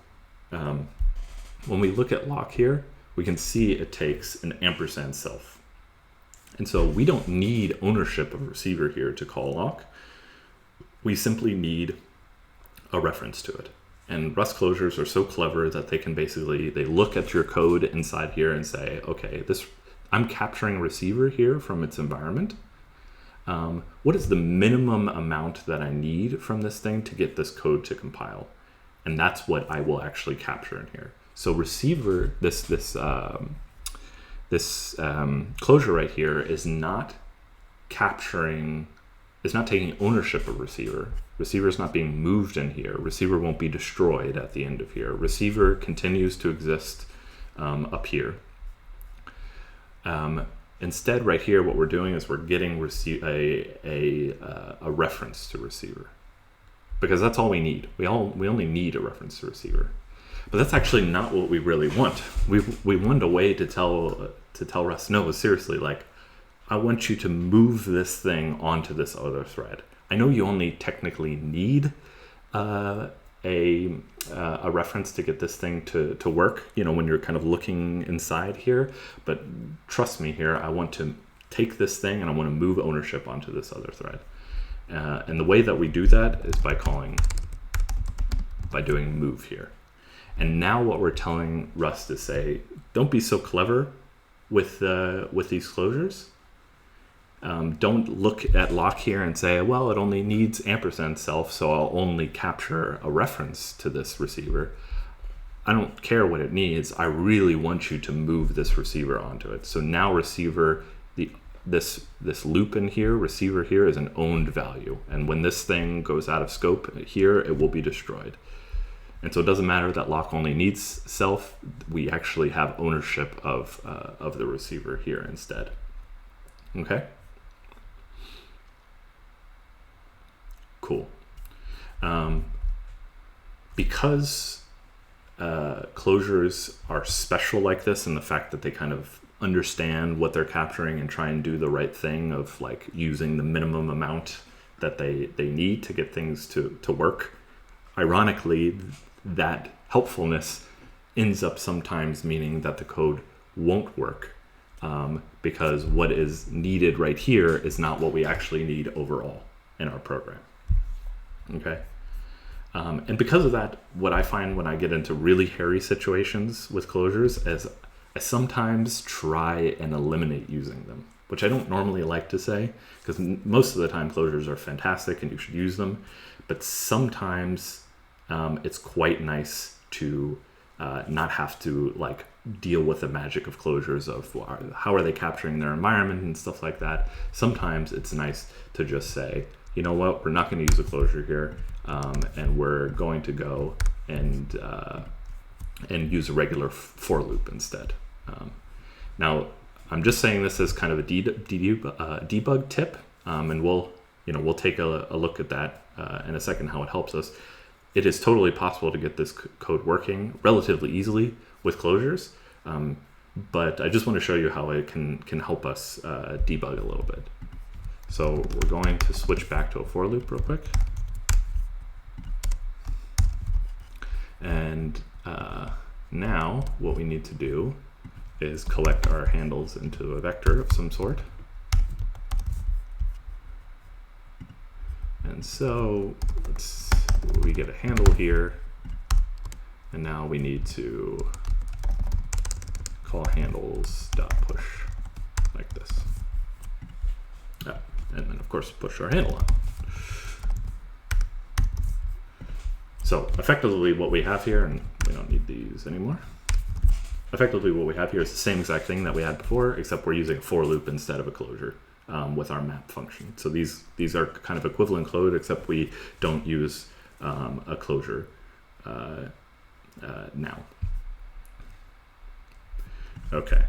Speaker 1: When we look at lock here, we can see it takes an ampersand self. And so we don't need ownership of receiver here to call lock. We simply need a reference to it. And Rust closures are so clever that they can they look at your code inside here and say, okay, I'm capturing a receiver here from its environment. What is the minimum amount that I need from this thing to get this code to compile? And that's what I will actually capture in here. So receiver, this closure right here is not taking ownership of receiver. Receiver is not being moved in here. Receiver won't be destroyed at the end of here. Receiver continues to exist up here. Instead, right here, what we're doing is we're getting a reference to receiver, because that's all we need. We only need a reference to receiver, but that's actually not what we really want. We want a way to tell Rust, no, seriously, like, I want you to move this thing onto this other thread. I know you only technically need a reference to get this thing to work, when you're kind of looking inside here, but trust me here, I want to take this thing and I want to move ownership onto this other thread. And the way that we do that is by doing move here. And now what we're telling Rust is say, don't be so clever with these closures. Don't look at lock here and say, well, it only needs ampersand self, so I'll only capture a reference to this receiver. I don't care what it needs. I really want you to move this receiver onto it. So now receiver, this loop in here, receiver here is an owned value. And when this thing goes out of scope here, it will be destroyed. And so it doesn't matter that lock only needs self. We actually have ownership of the receiver here instead. Okay? Cool. Because closures are special like this, and the fact that they kind of understand what they're capturing and try and do the right thing of like using the minimum amount that they need to get things to work, ironically, that helpfulness ends up sometimes meaning that the code won't work, because what is needed right here is not what we actually need overall in our program. Okay. And because of that, what I find when I get into really hairy situations with closures is I sometimes try and eliminate using them, which I don't normally like to say, because most of the time closures are fantastic and you should use them. But sometimes it's quite nice to not have to like deal with the magic of closures of how are they capturing their environment and stuff like that. Sometimes it's nice to just say, you know what, we're not going to use a closure here, and we're going to go and use a regular for loop instead. Now, I'm just saying this as kind of a debug tip, and we'll take a look at that in a second, how it helps us. It is totally possible to get this code working relatively easily with closures, but I just want to show you how it can help us debug a little bit. So we're going to switch back to a for loop real quick. And now what we need to do is collect our handles into a vector of some sort. And so we get a handle here, and now we need to call handles.push like this. And then of course push our handle on. So effectively what we have here, and we don't need these anymore. Effectively what we have here is the same exact thing that we had before, except we're using a for loop instead of a closure with our map function. So these are kind of equivalent code, except we don't use a closure now. Okay.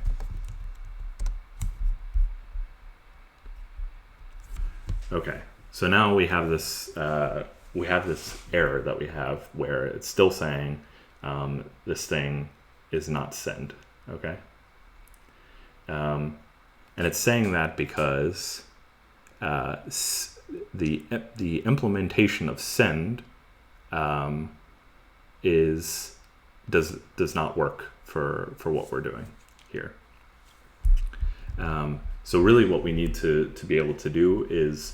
Speaker 1: Okay, so now we have this error that we have where it's still saying this thing is not send. Okay, and it's saying that because the implementation of send does not work for what we're doing here. So really what we need to be able to do is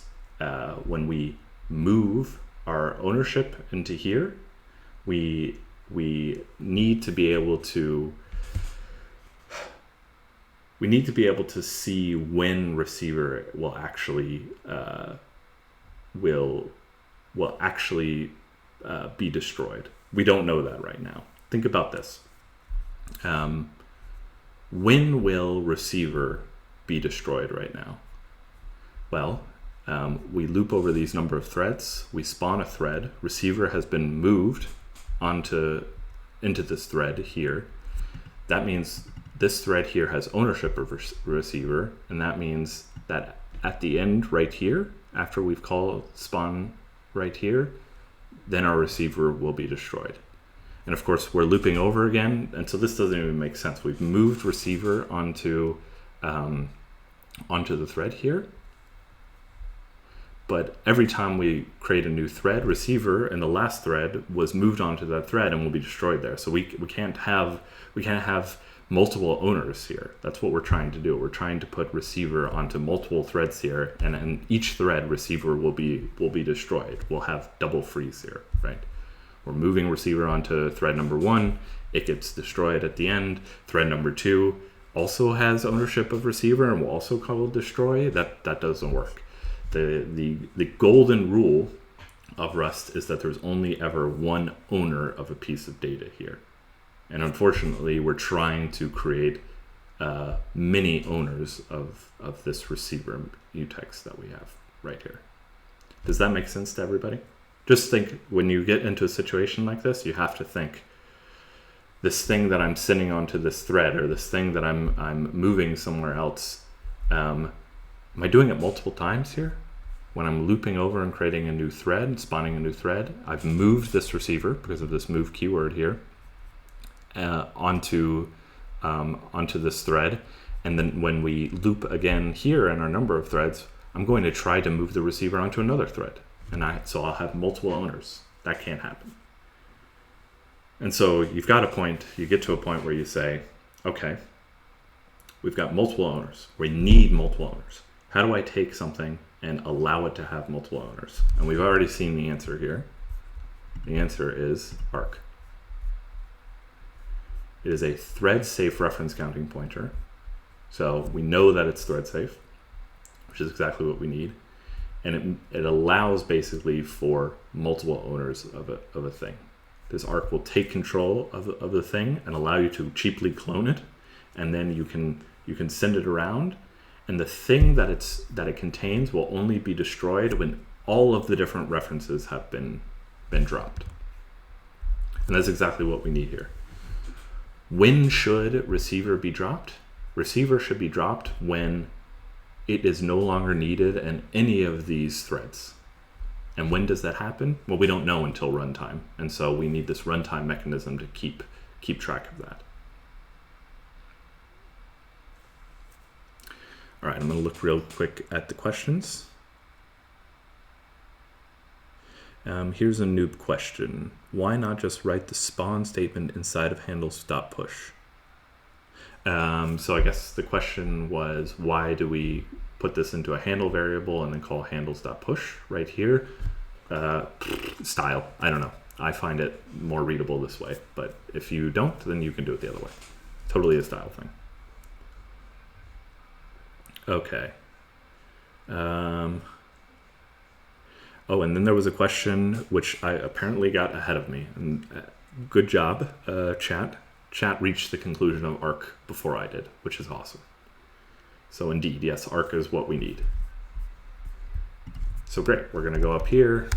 Speaker 1: when we move our ownership into here, we need to be able to see when receiver will actually be destroyed. We don't know that right now. Think about this. When will receiver be destroyed right now? Well, we loop over these number of threads, we spawn a thread, receiver has been moved into this thread here. That means this thread here has ownership of receiver, and that means that at the end right here, after we've called spawn right here, then our receiver will be destroyed. And of course we're looping over again, and so this doesn't even make sense. We've moved receiver onto the thread here, but every time we create a new thread, receiver in the last thread was moved onto that thread and will be destroyed there. So we can't have multiple owners here. That's what we're trying to do. We're trying to put receiver onto multiple threads here, and in each thread receiver will be destroyed. We'll have double freeze here, right? We're moving receiver onto thread number 1, it gets destroyed at the end. Thread number 2 also has ownership of receiver and will also call destroy. That doesn't work. The golden rule of Rust is that there's only ever one owner of a piece of data here. And unfortunately, we're trying to create many owners of this receiver mutex that we have right here. Does that make sense to everybody? Just think, when you get into a situation like this, you have to think, this thing that I'm sending onto this thread, or this thing that I'm moving somewhere else, am I doing it multiple times here? When I'm looping over and creating a new thread, spawning a new thread, I've moved this receiver, because of this move keyword here, onto this thread. And then when we loop again here in our number of threads, I'm going to try to move the receiver onto another thread. So I'll have multiple owners. That can't happen. And so you get to a point where you say, okay, we've got multiple owners. We need multiple owners. How do I take something and allow it to have multiple owners? And we've already seen the answer here. The answer is arc. It is a thread safe reference counting pointer. So we know that it's thread safe, which is exactly what we need. And it allows basically for multiple owners of a thing. This arc will take control of the thing and allow you to cheaply clone it, and then you can send it around, and the thing that it contains will only be destroyed when all of the different references have been dropped. And that's exactly what we need here. When should receiver be dropped? Receiver should be dropped when it is no longer needed in any of these threads. And when does that happen? Well, we don't know until runtime. And so we need this runtime mechanism to keep track of that. All right, I'm going to look real quick at the questions. Here's a noob question. Why not just write the spawn statement inside of handles.push? So I guess the question was, why do we put this into a handle variable and then call handles.push right here? Style, I don't know. I find it more readable this way, but if you don't, then you can do it the other way. Totally a style thing. Okay. Oh, and then there was a question which I apparently got ahead of me. And good job, chat. Chat reached the conclusion of arc before I did, which is awesome. So indeed, yes, arc is what we need. So great, we're going to go up here,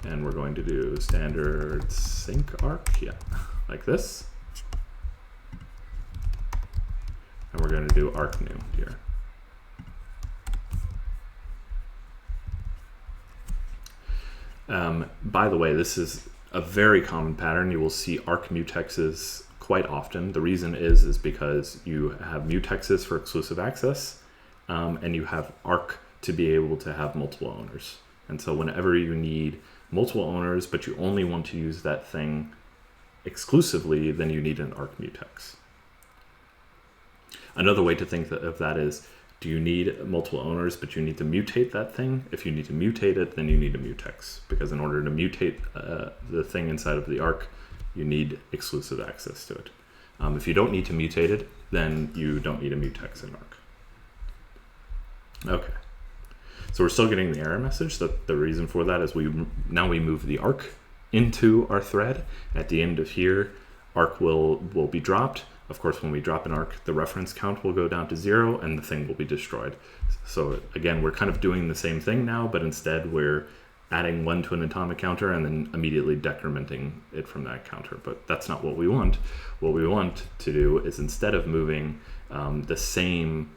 Speaker 1: and we're going to do standard sync arc, yeah, like this. And we're going to do arc new here. By the way, this is a very common pattern. You will see arc mutexes quite often. The reason is because you have mutexes for exclusive access, and you have arc to be able to have multiple owners. And so whenever you need multiple owners, but you only want to use that thing exclusively, then you need an arc mutex. Another way to think of that is, do you need multiple owners, but you need to mutate that thing? If you need to mutate it, then you need a mutex, because in order to mutate the thing inside of the arc, you need exclusive access to it. If you don't need to mutate it, then you don't need a mutex in arc. Okay, so we're still getting the error message. That the reason for that is now we move the arc into our thread. At the end of here, arc will be dropped. Of course, when we drop an arc, the reference count will go down to 0 and the thing will be destroyed. So again, we're kind of doing the same thing now, but instead we're adding 1 to an atomic counter and then immediately decrementing it from that counter. But that's not what we want. What we want to do is, instead of moving the same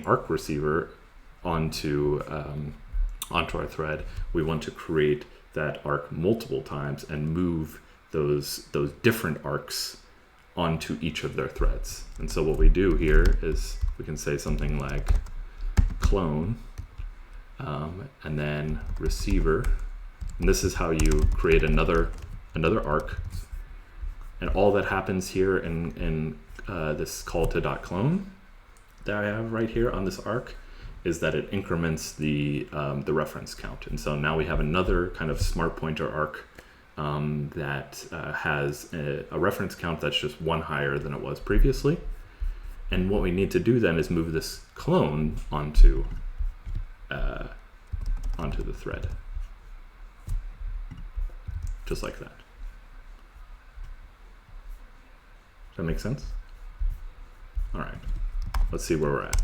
Speaker 1: arc receiver onto our thread, we want to create that arc multiple times and move those different arcs onto each of their threads. And so what we do here is we can say something like clone, and then receiver. And this is how you create another arc. And all that happens here in this call to .clone that I have right here on this arc is that it increments the reference count. And so now we have another kind of smart pointer arc that has a reference count that's just 1 higher than it was previously. And what we need to do then is move this clone onto the thread, just like that. Does that make sense? All right, let's see where we're at.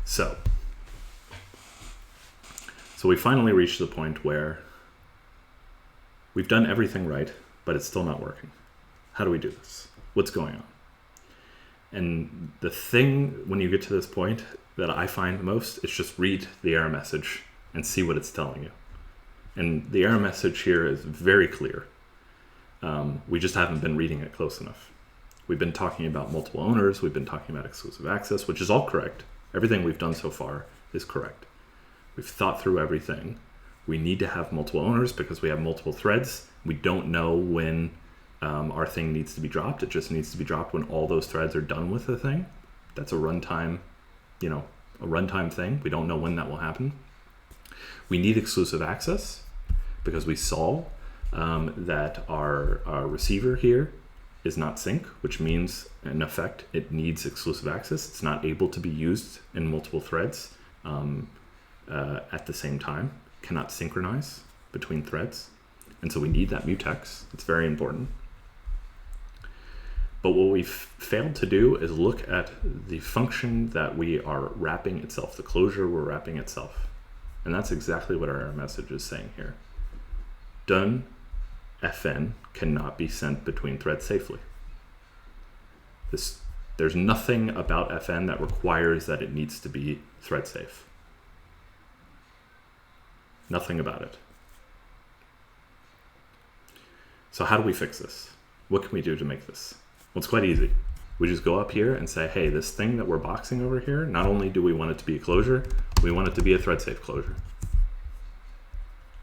Speaker 1: So we finally reached the point where we've done everything right, but it's still not working. How do we do this? What's going on? And the thing, when you get to this point, that I find most is just read the error message and see what it's telling you. And the error message here is very clear. We just haven't been reading it close enough. We've been talking about multiple owners. We've been talking about exclusive access, which is all correct. Everything we've done so far is correct. We've thought through everything. We need to have multiple owners because we have multiple threads. We don't know when our thing needs to be dropped. It just needs to be dropped when all those threads are done with the thing. That's a runtime, a runtime thing. We don't know when that will happen. We need exclusive access because we saw that our receiver here is not sync, which means in effect it needs exclusive access. It's not able to be used in multiple threads at the same time. Cannot synchronize between threads, and so we need that mutex. It's very important. But what we've failed to do is look at the function that we are wrapping itself, the closure we're wrapping itself. And that's exactly what our error message is saying here. Done fn cannot be sent between threads safely. There's nothing about fn that requires that it needs to be thread safe. Nothing about it. So how do we fix this? What can we do to make this? Well, it's quite easy. We just go up here and say, hey, this thing that we're boxing over here, not only do we want it to be a closure, we want it to be a thread safe closure.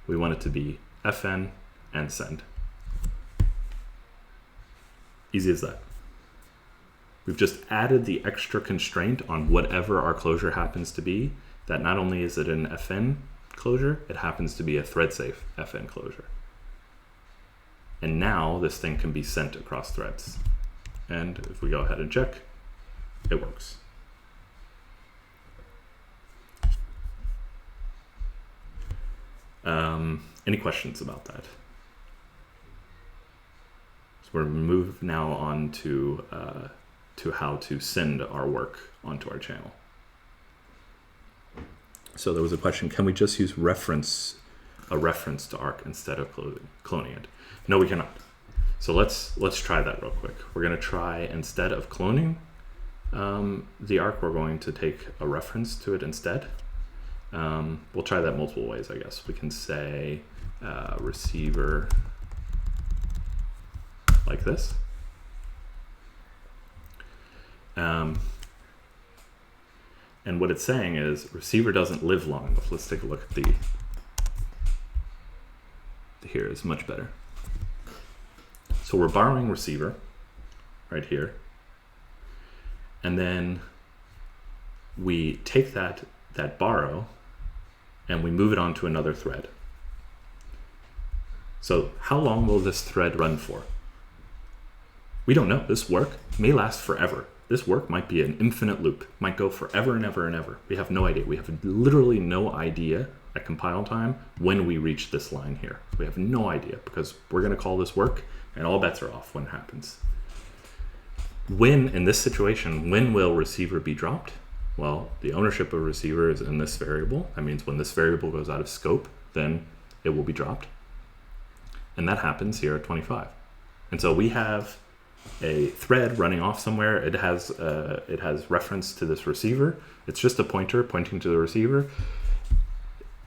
Speaker 1: We want it to be fn and send. Easy as that. We've just added the extra constraint on whatever our closure happens to be, that not only is it an fn closure, it happens to be a thread safe fn closure. And now this thing can be sent across threads. And if we go ahead and check, it works. Any questions about that? So we're move now on to how to send our work onto our channel. So there was a question, can we just use a reference to arc instead of cloning it? No, we cannot. So let's try that real quick. We're going to try, instead of cloning the arc, we're going to take a reference to it instead. We'll try that multiple ways, I guess. We can say receiver like this. And what it's saying is receiver doesn't live long enough. Let's take a look at here is much better. So we're borrowing receiver right here. And then we take that borrow and we move it onto another thread. So how long will this thread run for? We don't know. This work may last forever. This work might be an infinite loop, might go forever and ever and ever. We have no idea. We have literally no idea at compile time when we reach this line here. We have no idea, because we're going to call this work and all bets are off when it happens. When, in this situation, when will receiver be dropped? Well, the ownership of receiver is in this variable. That means when this variable goes out of scope, then it will be dropped. And that happens here at 25. And so we have a thread running off somewhere. It has reference to this receiver. It's just a pointer pointing to the receiver.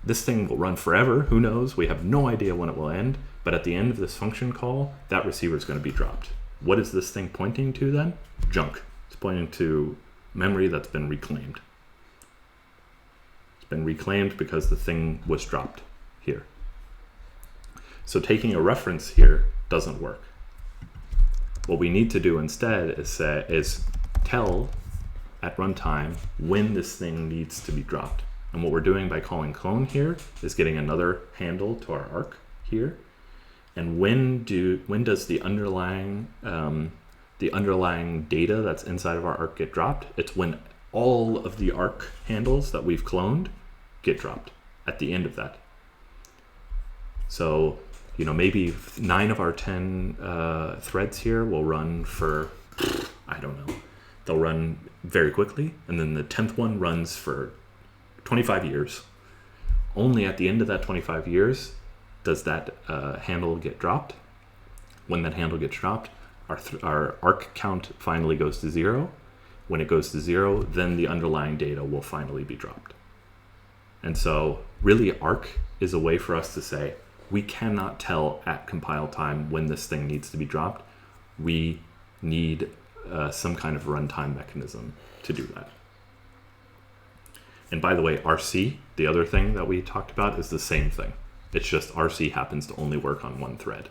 Speaker 1: This thing will run forever. Who knows? We have no idea when it will end. But at the end of this function call, that receiver is going to be dropped. What is this thing pointing to then? Junk. It's pointing to memory that's been reclaimed. It's been reclaimed because the thing was dropped here. So taking a reference here doesn't work. What we need to do instead is tell at runtime when this thing needs to be dropped. And what we're doing by calling clone here is getting another handle to our arc here. And when does the underlying data that's inside of our arc get dropped? It's when all of the arc handles that we've cloned get dropped at the end of that. So, you know, maybe 9 of our 10 threads here will run for, I don't know, they'll run very quickly. And then the 10th one runs for 25 years. Only at the end of that 25 years does that handle get dropped. When that handle gets dropped, our arc count finally goes to 0. When it goes to 0, then the underlying data will finally be dropped. And so really arc is a way for us to say, we cannot tell at compile time when this thing needs to be dropped. We need some kind of runtime mechanism to do that. And by the way, RC, the other thing that we talked about, is the same thing. It's just RC happens to only work on one thread,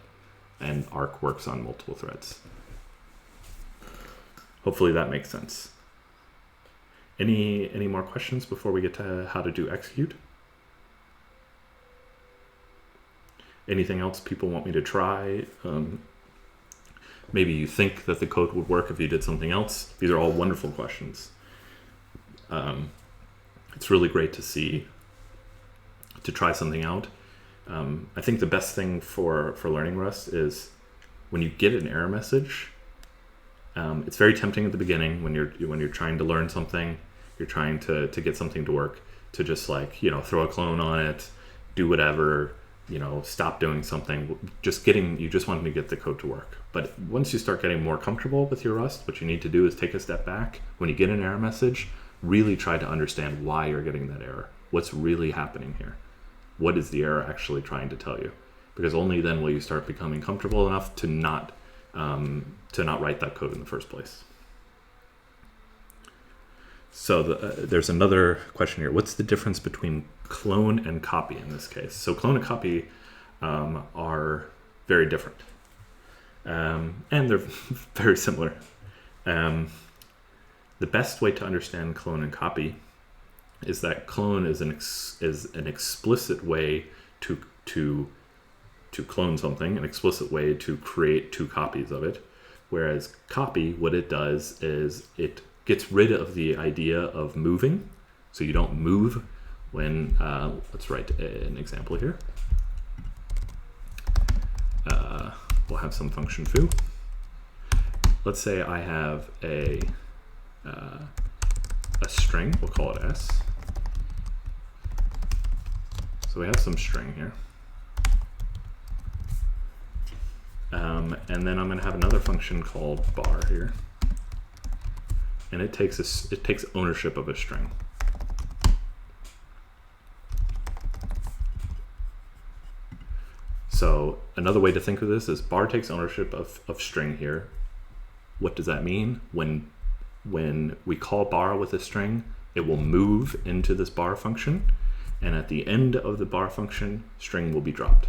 Speaker 1: and arc works on multiple threads. Hopefully that makes sense. Any more questions before we get to how to do execute? Anything else people want me to try? Maybe you think that the code would work if you did something else. These are all wonderful questions. It's really great to try something out. I think the best thing for learning Rust is when you get an error message. It's very tempting at the beginning when you're trying to learn something, you're trying to get something to work, to just throw a clone on it, do whatever, stop doing something, you just want to get the code to work. But once you start getting more comfortable with your Rust, what you need to do is take a step back. When you get an error message, really try to understand why you're getting that error. What's really happening here? What is the error actually trying to tell you? Because only then will you start becoming comfortable enough to not write that code in the first place. So there's another question here. What's the difference between clone and copy in this case? So clone and copy are very different. And they're very similar. The best way to understand clone and copy is that clone is an explicit way to clone something, an explicit way to create two copies of it. Whereas copy, what it does is it gets rid of the idea of moving. So you don't move when, let's write an example here. We'll have some function foo. Let's say I have a string, we'll call it s. So we have some string here. And then I'm going to have another function called bar here. And it takes ownership of a string. So another way to think of this is bar takes ownership of string here. What does that mean? When we call bar with a string, it will move into this bar function, and at the end of the bar function, string will be dropped.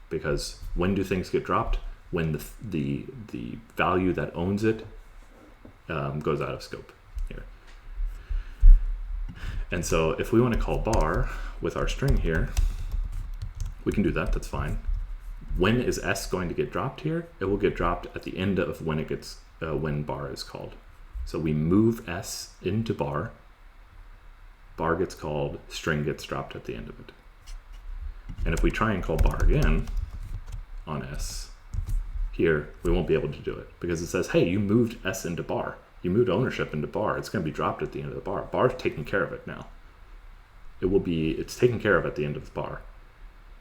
Speaker 1: Because when do things get dropped? When the value that owns it goes out of scope here. And so if we want to call bar with our string here, we can do that, that's fine. When is s going to get dropped here? It will get dropped at the end of when bar is called. So we move s into bar gets called, string gets dropped at the end of it. And if we try and call bar again on s, here we won't be able to do it because it says, hey, you moved s into bar. You moved ownership into bar. It's going to be dropped at the end of the bar. Bar's taking care of it now. It's taken care of at the end of the bar.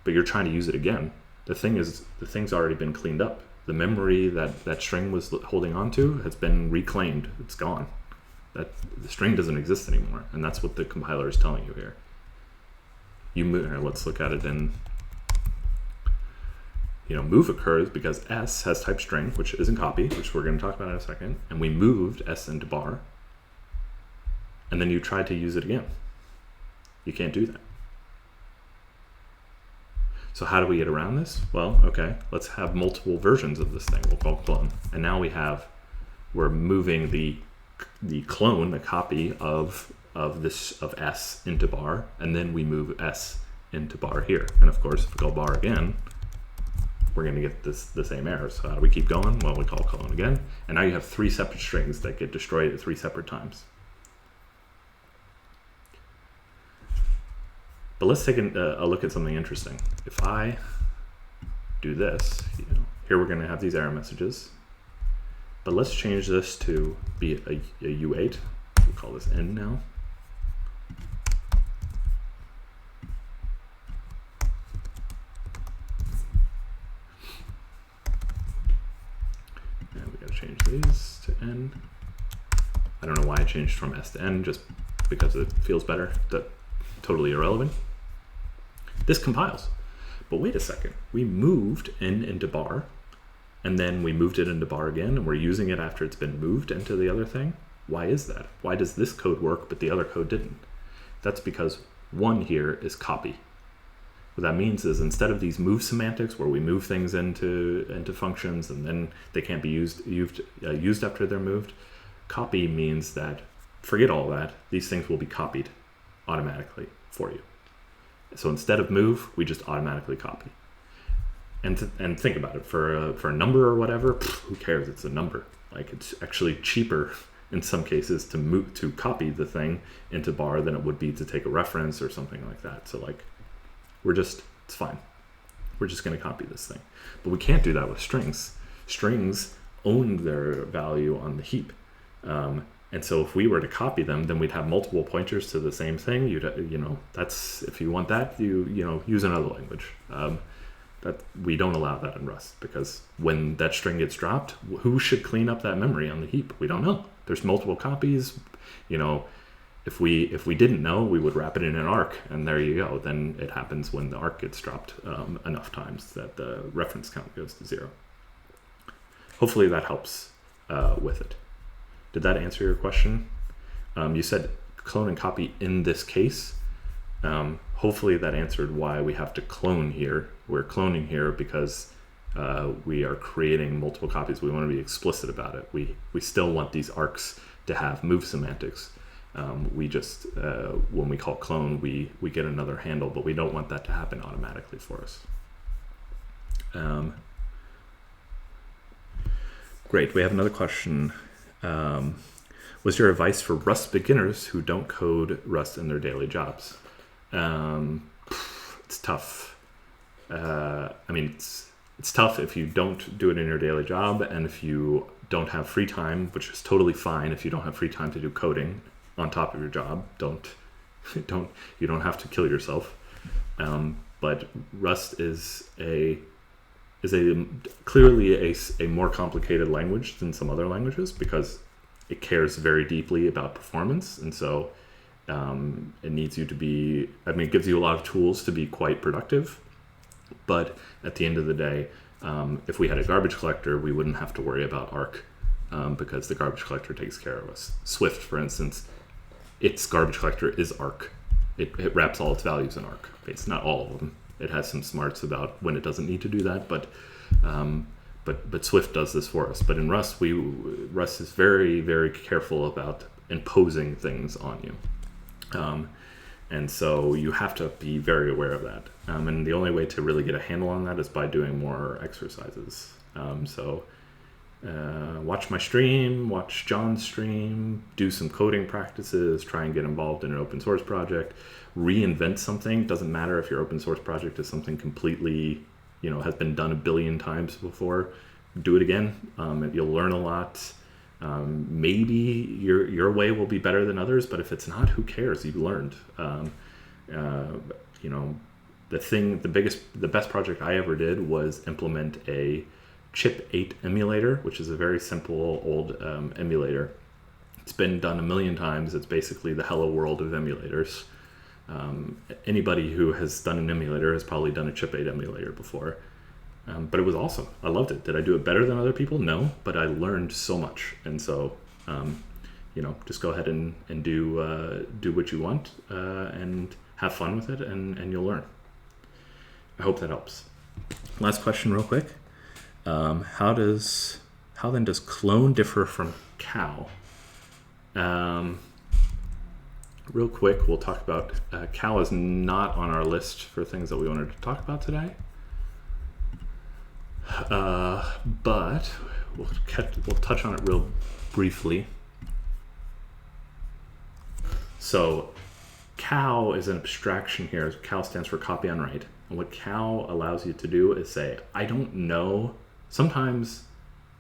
Speaker 1: But you're trying to use it again. The thing's already been cleaned up. The memory that string was holding on to has been reclaimed. It's gone. The string doesn't exist anymore, and that's what the compiler is telling you here. Let's look at it in. Move occurs because s has type string, which isn't copy, which we're going to talk about in a second, and we moved s into bar, and then you tried to use it again. You can't do that. So how do we get around this? Well, okay, let's have multiple versions of this thing. We'll call clone. And now we're moving the clone, the copy of s into bar, and then we move s into bar here. And of course, if we call bar again, we're going to get the same error. So how do we keep going? Well, we call clone again. And now you have 3 separate strings that get destroyed at 3 separate times. But let's take a look at something interesting. If I do this, here we're going to have these error messages. But let's change this to be a U8. We'll call this N now. And we got to change these to N. I don't know why I changed from S to N, just because it feels better. That's totally irrelevant. This compiles. But wait a second, we moved N into bar, and then we moved it into bar again, and we're using it after it's been moved into the other thing. Why is that? Why does this code work, but the other code didn't? That's because 1 here is copy. What that means is instead of these move semantics, where we move things into functions, and then they can't be used after they're moved, copy means that, forget all that, these things will be copied automatically for you. So instead of move, we just automatically copy. And think about it, for a number or whatever, who cares? It's a number. Like, it's actually cheaper in some cases to copy the thing into bar than it would be to take a reference or something like that. So like, it's fine. We're just going to copy this thing. But we can't do that with strings. Strings own their value on the heap. And so if we were to copy them, then we'd have multiple pointers to the same thing. That's, if you want that, use another language. That we don't allow that in Rust, because when that string gets dropped, who should clean up that memory on the heap? We don't know. There's multiple copies. If we didn't know, we would wrap it in an arc, and there you go. Then it happens when the arc gets dropped enough times that the reference count goes to 0. Hopefully that helps with it. Did that answer your question? You said clone and copy in this case. Hopefully that answered why we have to clone here. We're cloning here because we are creating multiple copies. We want to be explicit about it. We still want these arcs to have move semantics. We just, when we call clone, we get another handle, but we don't want that to happen automatically for us. Great, we have another question. Was your advice for Rust beginners who don't code Rust in their daily jobs? It's tough. It's tough if you don't do it in your daily job, and if you don't have free time, which is totally fine. If you don't have free time to do coding on top of your job, you don't have to kill yourself. But Rust is clearly a more complicated language than some other languages, because it cares very deeply about performance, and so it needs you to be, it gives you a lot of tools to be quite productive, but at the end of the day, if we had a garbage collector, we wouldn't have to worry about arc, because the garbage collector takes care of us. Swift, for instance, its garbage collector is arc. It wraps all its values in arc. It's not all of them. It has some smarts about when it doesn't need to do that, but Swift does this for us. But in Rust, Rust is very, very careful about imposing things on you. And so you have to be very aware of that. And the only way to really get a handle on that is by doing more exercises. Watch my stream, watch John's stream, do some coding practices, try and get involved in an open source project, reinvent something. Doesn't matter if your open source project is something completely, has been done a billion times before. Do it again. You'll learn a lot. Maybe your way will be better than others, but if it's not, who cares? You've learned. The best project I ever did was implement a chip 8 emulator, which is a very simple old emulator. It's been done a million times. It's basically the hello world of emulators. Anybody who has done an emulator has probably done a chip 8 emulator before. But it was awesome. I loved it. Did I do it better than other people? No, but I learned so much. And so, just go ahead and do what you want and have fun with it, and you'll learn. I hope that helps. Last question real quick. How then does clone differ from cow? Real quick, we'll talk about cow is not on our list for things that we wanted to talk about today. But we'll touch on it real briefly. So cow is an abstraction here. Cow stands for copy on write. And what cow allows you to do is say, I don't know. Sometimes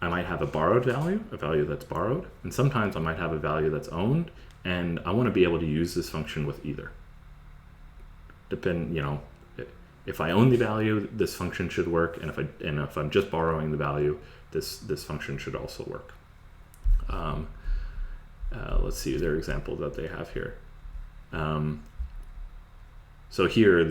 Speaker 1: I might have a borrowed value, a value that's borrowed, and sometimes I might have a value that's owned, and I want to be able to use this function with either. If I own the value, this function should work, and if I'm just borrowing the value, this function should also work. Let's see their example that they have here. So here,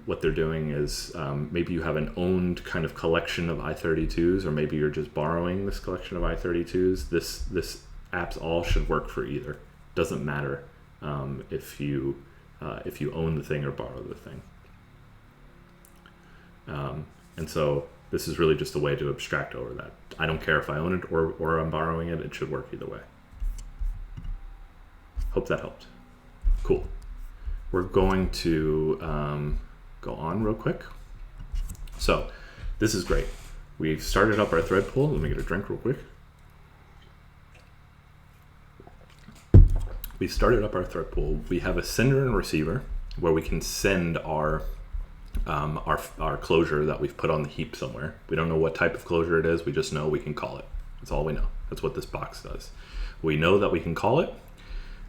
Speaker 1: what they're doing is maybe you have an owned kind of collection of I32s, or maybe you're just borrowing this collection of I32s. This apps all should work for either. Doesn't matter if you own the thing or borrow the thing. And so this is really just a way to abstract over that. I don't care if I own it or I'm borrowing it. It should work either way. Hope that helped. Cool. We're going to go on real quick. So this is great. We've started up our thread pool. Let me get a drink real quick. We started up our thread pool. We have a sender and receiver where we can send our closure that we've put on the heap somewhere. We don't know what type of closure it is. We just know we can call it. That's all we know. That's what this box does. We know that we can call it,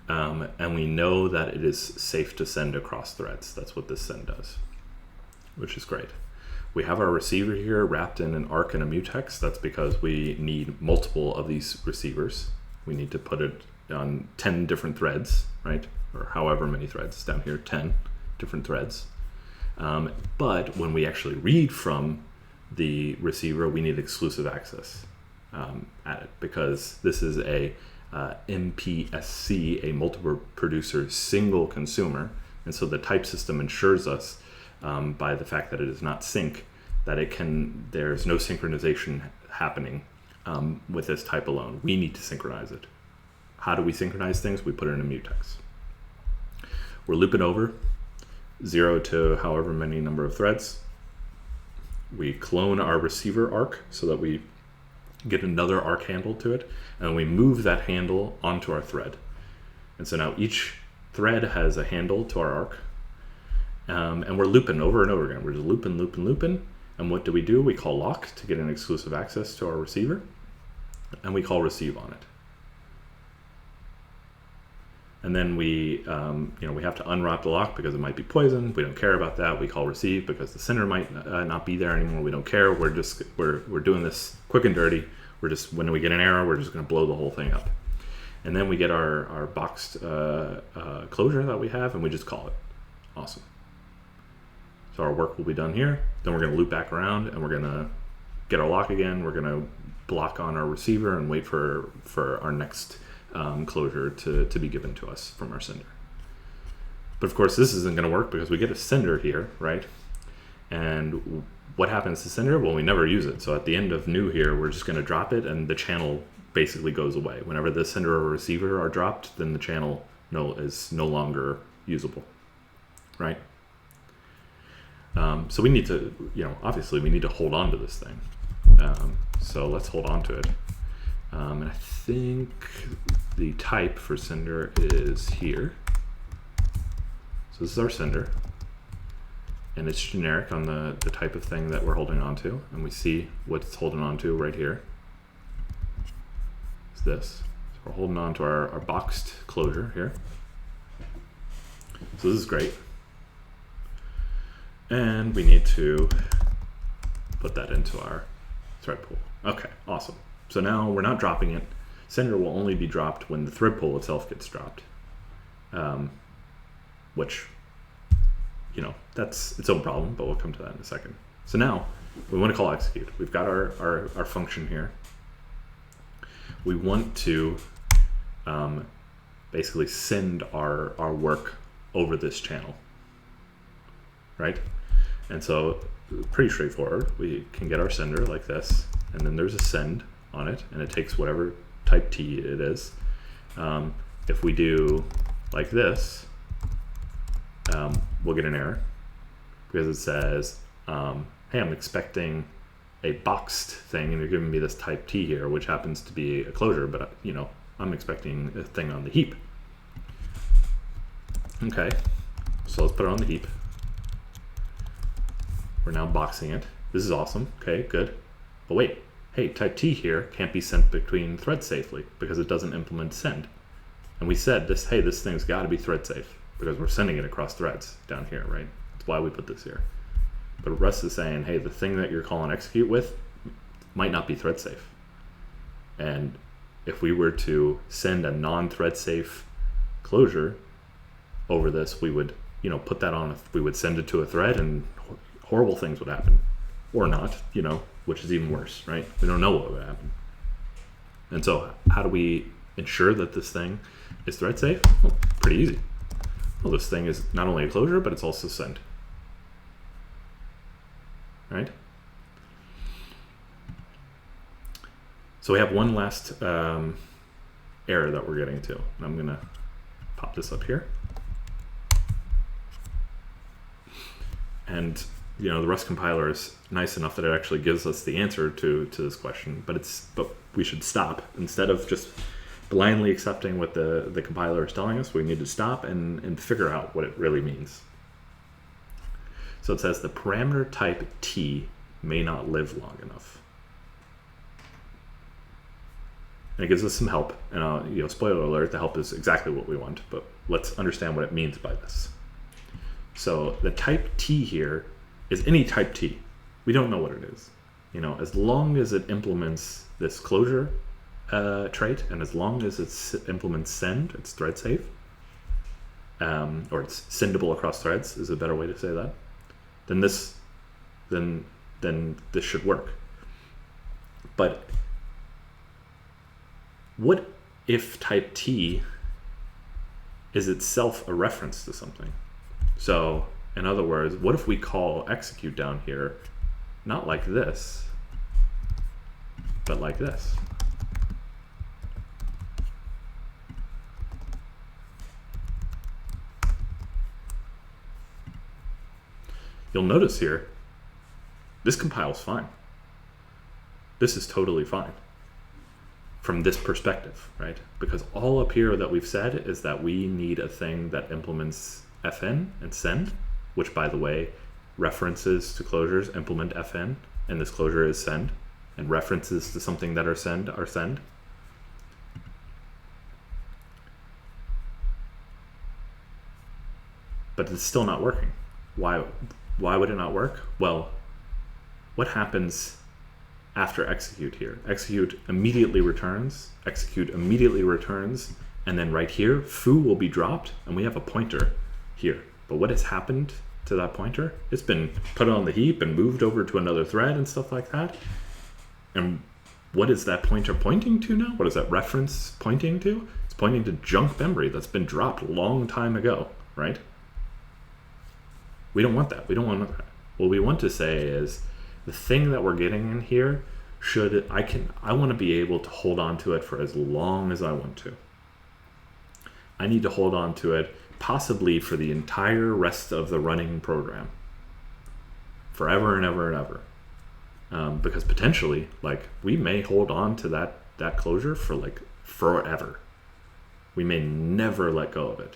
Speaker 1: and we know that it is safe to send across threads. That's what this send does, which is great. We have our receiver here wrapped in an arc and a mutex. That's because we need multiple of these receivers. We need to put it on 10 different threads, right? Or however many threads, down here, 10 different threads. But when we actually read from the receiver, we need exclusive access at it, because this is a MPSC, a multiple producer single consumer. And so the type system ensures us by the fact that it is not sync, that there's no synchronization happening with this type alone. We need to synchronize it. How do we synchronize things? We put it in a mutex. We're looping over 0 to however many number of threads. We clone our receiver arc so that we get another arc handle to it, and we move that handle onto our thread. And so now each thread has a handle to our arc, and we're looping over and over again. We're just looping. And what do? We call lock to get an exclusive access to our receiver, and we call receive on it. And then we have to unwrap the lock because it might be poison. We don't care about that. We call receive because the sender might not be there anymore. We don't care. We're doing this quick and dirty. When we get an error, we're just going to blow the whole thing up. And then we get our boxed closure that we have, and we just call it. Awesome. So our work will be done here. Then we're going to loop back around, and we're going to get our lock again. We're going to block on our receiver and wait for our next closure to be given to us from our sender. But of course, this isn't going to work because we get a sender here, right? And what happens to sender? Well, we never use it. So at the end of new here, we're just going to drop it, and the channel basically goes away. Whenever the sender or receiver are dropped, then the channel is no longer usable, right? So we need to, obviously we need to hold on to this thing. So let's hold on to it. And I think the type for sender is here. So this is our sender, and it's generic on the type of thing that we're holding on to, and we see what it's holding on to right here. It's this. So we're holding on to our boxed closure here. So this is great. And we need to put that into our thread pool. Okay, awesome. So now we're not dropping it. Sender will only be dropped when the thread pool itself gets dropped, which, that's its own problem, but we'll come to that in a second. So now we want to call execute. We've got our function here. We want to basically send our work over this channel, right? And so pretty straightforward. We can get our sender like this, and then there's a send on it, and it takes whatever type T it is. If we do like this, we'll get an error because it says, hey, I'm expecting a boxed thing, and you're giving me this type T here, which happens to be a closure, but I'm expecting a thing on the heap. Okay, so let's put it on the heap. We're now boxing it. This is awesome. Okay, good. But wait, hey, type T here can't be sent between threads safely because it doesn't implement send. And we said this thing's got to be thread safe because we're sending it across threads down here, right? That's why we put this here. But Rust is saying, hey, the thing that you're calling execute with might not be thread safe. And if we were to send a non-thread safe closure over this, we would, put that on, we would send it to a thread, and horrible things would happen. Or not, which is even worse, right? We don't know what would happen. And so how do we ensure that this thing is thread safe? Well, pretty easy. Well, this thing is not only a closure, but it's also send, right? So we have one last error that we're getting to. And I'm gonna pop this up here. And the Rust compiler is nice enough that it actually gives us the answer to this question, but we should stop. Instead of just blindly accepting what the compiler is telling us, we need to stop and figure out what it really means. So it says the parameter type T may not live long enough. And it gives us some help. And spoiler alert, the help is exactly what we want, but let's understand what it means by this. So the type T here is any type T. We don't know what it is. As long as it implements this closure trait, and as long as it implements send, it's thread safe, or it's sendable across threads is a better way to say that, then this should work. But what if type T is itself a reference to something? So in other words, what if we call execute down here not like this, but like this? You'll notice here, this compiles fine. This is totally fine from this perspective, right? Because all up here that we've said is that we need a thing that implements fn and send, which, by the way, references to closures implement fn, and this closure is send, and references to something that are send. But it's still not working. Why would it not work? Well, what happens after execute here? Execute immediately returns, and then right here, foo will be dropped, and we have a pointer here. But what has happened to that pointer? It's been put on the heap and moved over to another thread and stuff like that. And what is that pointer pointing to now? What is that reference pointing to? It's pointing to junk memory that's been dropped a long time ago, right? We don't want that. We don't want that. What we want to say is the thing that we're getting in here I want to be able to hold on to it for as long as I want to. I need to hold on to it possibly for the entire rest of the running program. Forever and ever and ever. Because potentially, we may hold on to that closure for forever. We may never let go of it.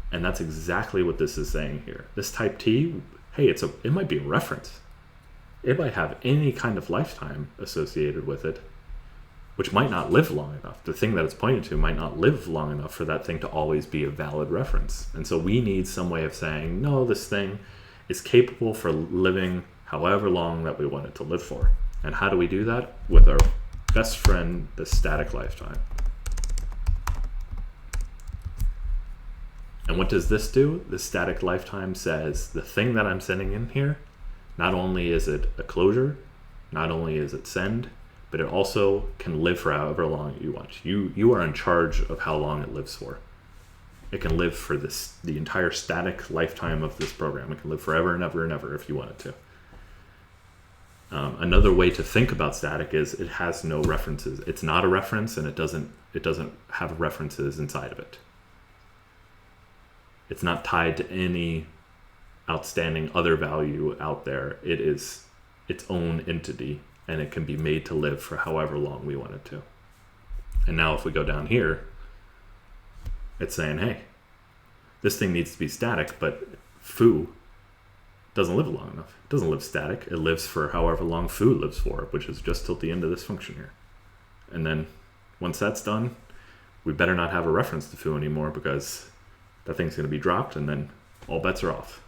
Speaker 1: And that's exactly what this is saying here. This type T, hey, it might be a reference. It might have any kind of lifetime associated with it, which might not live long enough. The thing that it's pointing to might not live long enough for that thing to always be a valid reference. And so we need some way of saying, no, this thing is capable for living however long that we want it to live for. And how do we do that? With our best friend, the static lifetime. And what does this do? The static lifetime says the thing that I'm sending in here, not only is it a closure, not only is it send, but it also can live for however long you want. You are in charge of how long it lives for. It can live for the entire static lifetime of this program. It can live forever and ever and ever if you want it to. Another way to think about static is it has no references. It's not a reference, and it doesn't have references inside of it. It's not tied to any outstanding other value out there. It is its own entity, and it can be made to live for however long we want it to. And now if we go down here, it's saying, hey, this thing needs to be static, but foo doesn't live long enough. It doesn't live static. It lives for however long foo lives for, which is just till the end of this function here. And then once that's done, we better not have a reference to foo anymore, because that thing's going to be dropped, and then all bets are off.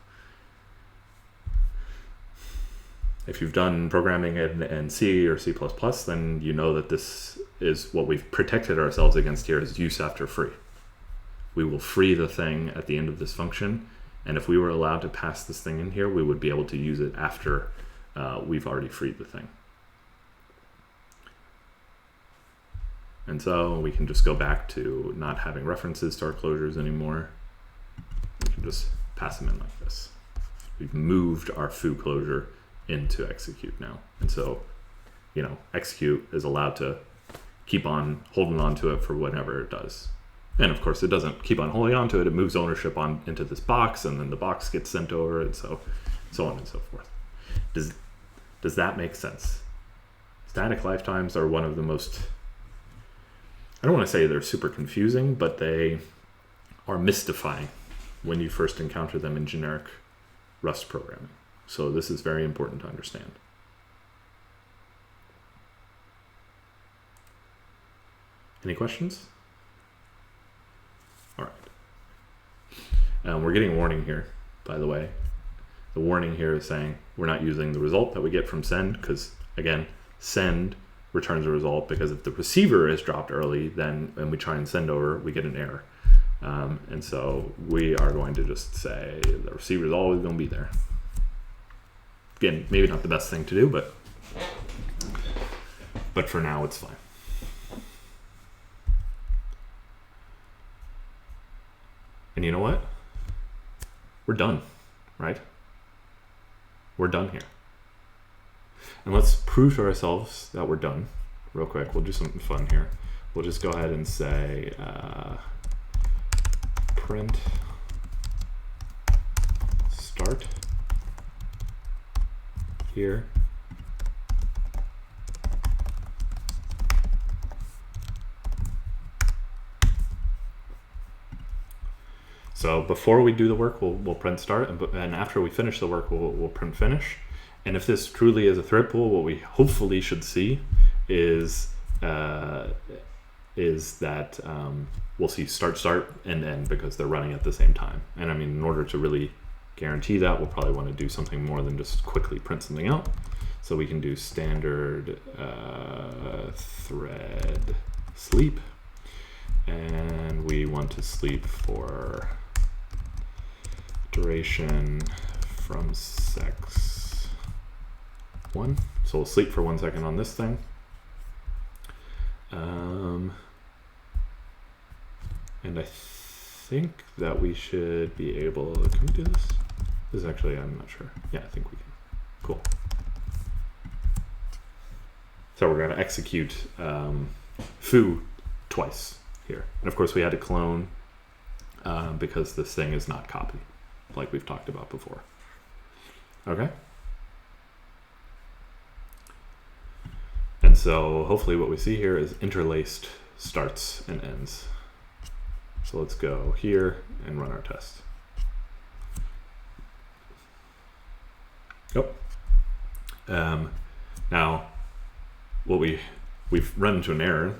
Speaker 1: If you've done programming in C or C++, then you know that this is what we've protected ourselves against here, is use after free. We will free the thing at the end of this function, and if we were allowed to pass this thing in here, we would be able to use it after we've already freed the thing. And so we can just go back to not having references to our closures anymore. We can just pass them in like this. We've moved our foo closure into execute now. And so, execute is allowed to keep on holding on to it for whatever it does. And of course, it doesn't keep on holding on to it. It moves ownership on into this box, and then the box gets sent over, and so on and so forth. Does that make sense? Static lifetimes are one of the most, I don't want to say they're super confusing, but they are mystifying when you first encounter them in generic Rust programming. So this is very important to understand. Any questions? All right. We're getting a warning here, by the way. The warning here is saying we're not using the result that we get from send because, again, send returns a result because if the receiver is dropped early, then when we try and send over, we get an error. And so we are going to just say the receiver is always going to be there. Again, maybe not the best thing to do, but for now it's fine. And you know what? We're done, right? We're done here. And let's prove to ourselves that we're done real quick. We'll do something fun here. We'll just go ahead and say print start here. So before we do the work, we'll print start, and after we finish the work, we'll print finish. And if this truly is a thread pool, what we hopefully should see is that we'll see start, and end because they're running at the same time. And I mean, in order to really guarantee that, we'll probably want to do something more than just quickly print something out. So we can do standard thread sleep, and we want to sleep for duration from sex 1. So we'll sleep for 1 second on this thing. And I think that we should be able, can we do this? This is actually, I'm not sure. Yeah, I think we can. Cool. So we're going to execute foo twice here. And of course we had to clone because this thing is not copy, like we've talked about before. Okay. And so hopefully what we see here is interlaced starts and ends. So let's go here and run our test. Yep. Now, what we've run into an error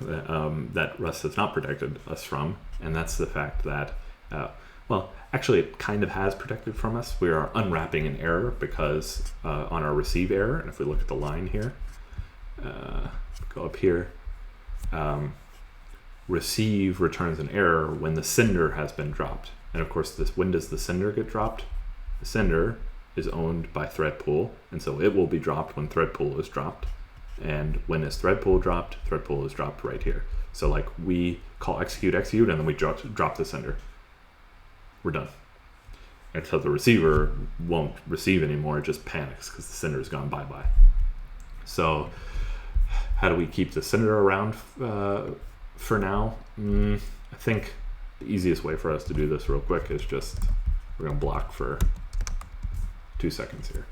Speaker 1: that Rust has not protected us from, and that's the fact that, well, actually it kind of has protected from us. We are unwrapping an error because on our receive error, and if we look at the line here, go up here, receive returns an error when the sender has been dropped. And of course, when does the sender get dropped? The sender is owned by thread pool, and so it will be dropped when thread pool is dropped. And when is thread pool dropped? Thread pool is dropped right here. So like we call execute, and then we drop the sender. We're done. And so the receiver won't receive anymore, it just panics because the sender's gone bye-bye. So how do we keep the sender around for now? I think the easiest way for us to do this real quick is just, we're gonna block for 2 seconds here.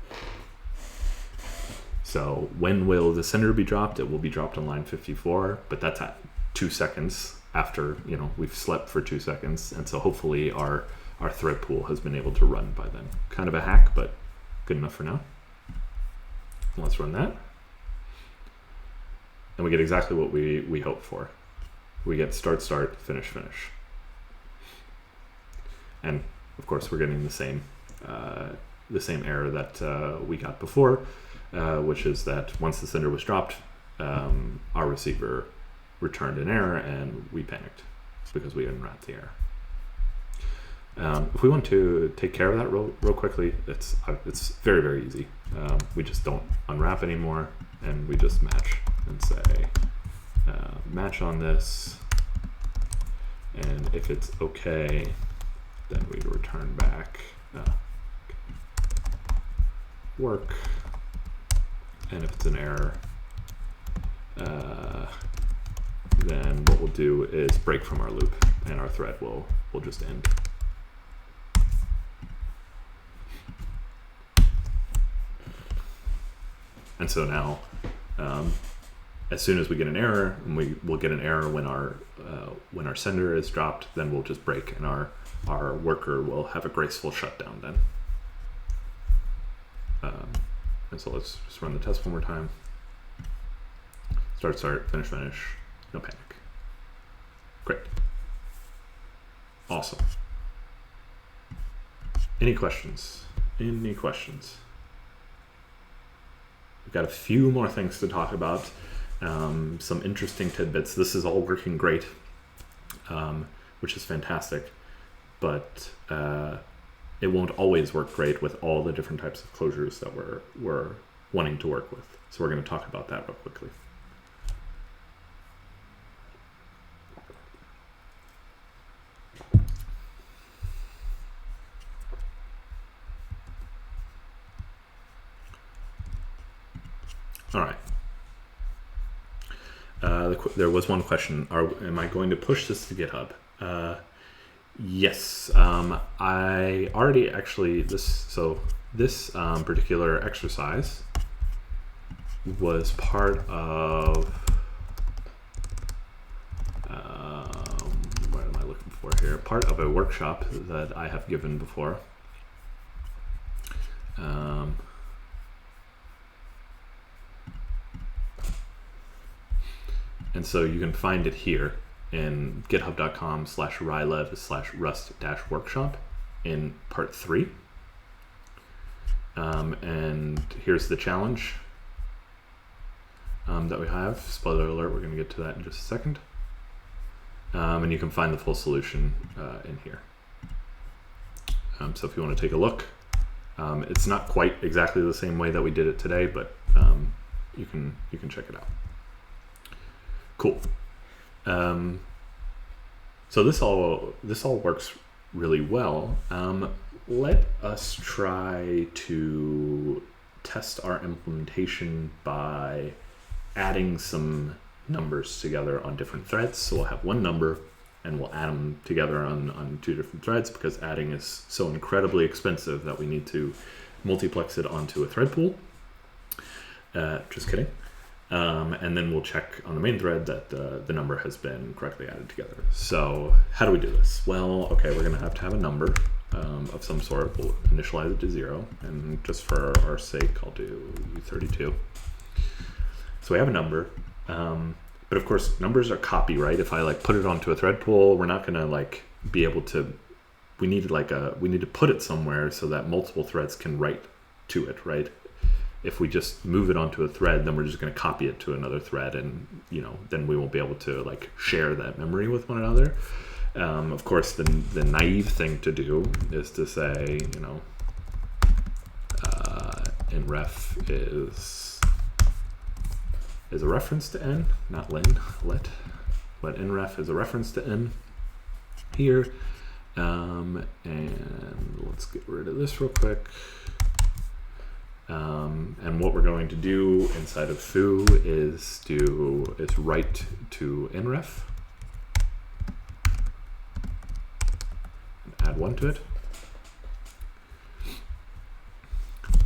Speaker 1: So when will the sender be dropped? It will be dropped on line 54, but that's at 2 seconds after, you know, we've slept for 2 seconds. And so hopefully our thread pool has been able to run by then. Kind of a hack, but good enough for now. Let's run that. And we get exactly what we hoped for. We get start, finish, finish. And of course we're getting the same error that we got before, which is that once the sender was dropped, our receiver returned an error and we panicked because we unwrapped the error. If we want to take care of that real quickly, it's very, very easy. We just don't unwrap anymore, and we just match and say match on this, and if it's okay, then we return back work, and if it's an error, then what we'll do is break from our loop, and our thread will just end. And so now, as soon as we get an error, and we'll get an error when our sender is dropped, then we'll just break, and our worker will have a graceful shutdown then. And so let's just run the test one more time. Start, finish, no panic. Great. Awesome. Any questions? Any questions? We've got a few more things to talk about. Some interesting tidbits. This is all working great, which is fantastic, but it won't always work great with all the different types of closures that we're wanting to work with. So we're going to talk about that real quickly. All right. There was one question. Am I going to push this to GitHub? Yes. I already actually this particular exercise was part of what am I looking for here? Part of a workshop that I have given before. And so you can find it here in github.com/rylev/rust-workshop in part 3. And here's the challenge that we have. Spoiler alert, we're going to get to that in just a second. And you can find the full solution in here. So if you want to take a look, it's not quite exactly the same way that we did it today, but you can check it out. Cool. So this all works really well. Let us try to test our implementation by adding some numbers together on different threads. So we'll have one number and we'll add them together on 2 different threads, because adding is so incredibly expensive that we need to multiplex it onto a thread pool. Just kidding. And then we'll check on the main thread that the number has been correctly added together. So how do we do this? Well, okay, we're going to have a number of some sort. We'll initialize it to 0, and just for our sake, I'll do U32. So we have a number, but of course, numbers are copy, right? If I put it onto a thread pool, we're not going to be able to. We need to put it somewhere so that multiple threads can write to it, right? If we just move it onto a thread, then we're just going to copy it to another thread, and then we won't be able to share that memory with one another. Of course, the naive thing to do is to say, inref is a reference to n, not len. Let inref is a reference to n here, and let's get rid of this real quick. And what we're going to do inside of foo is write to inref and add 1 to it.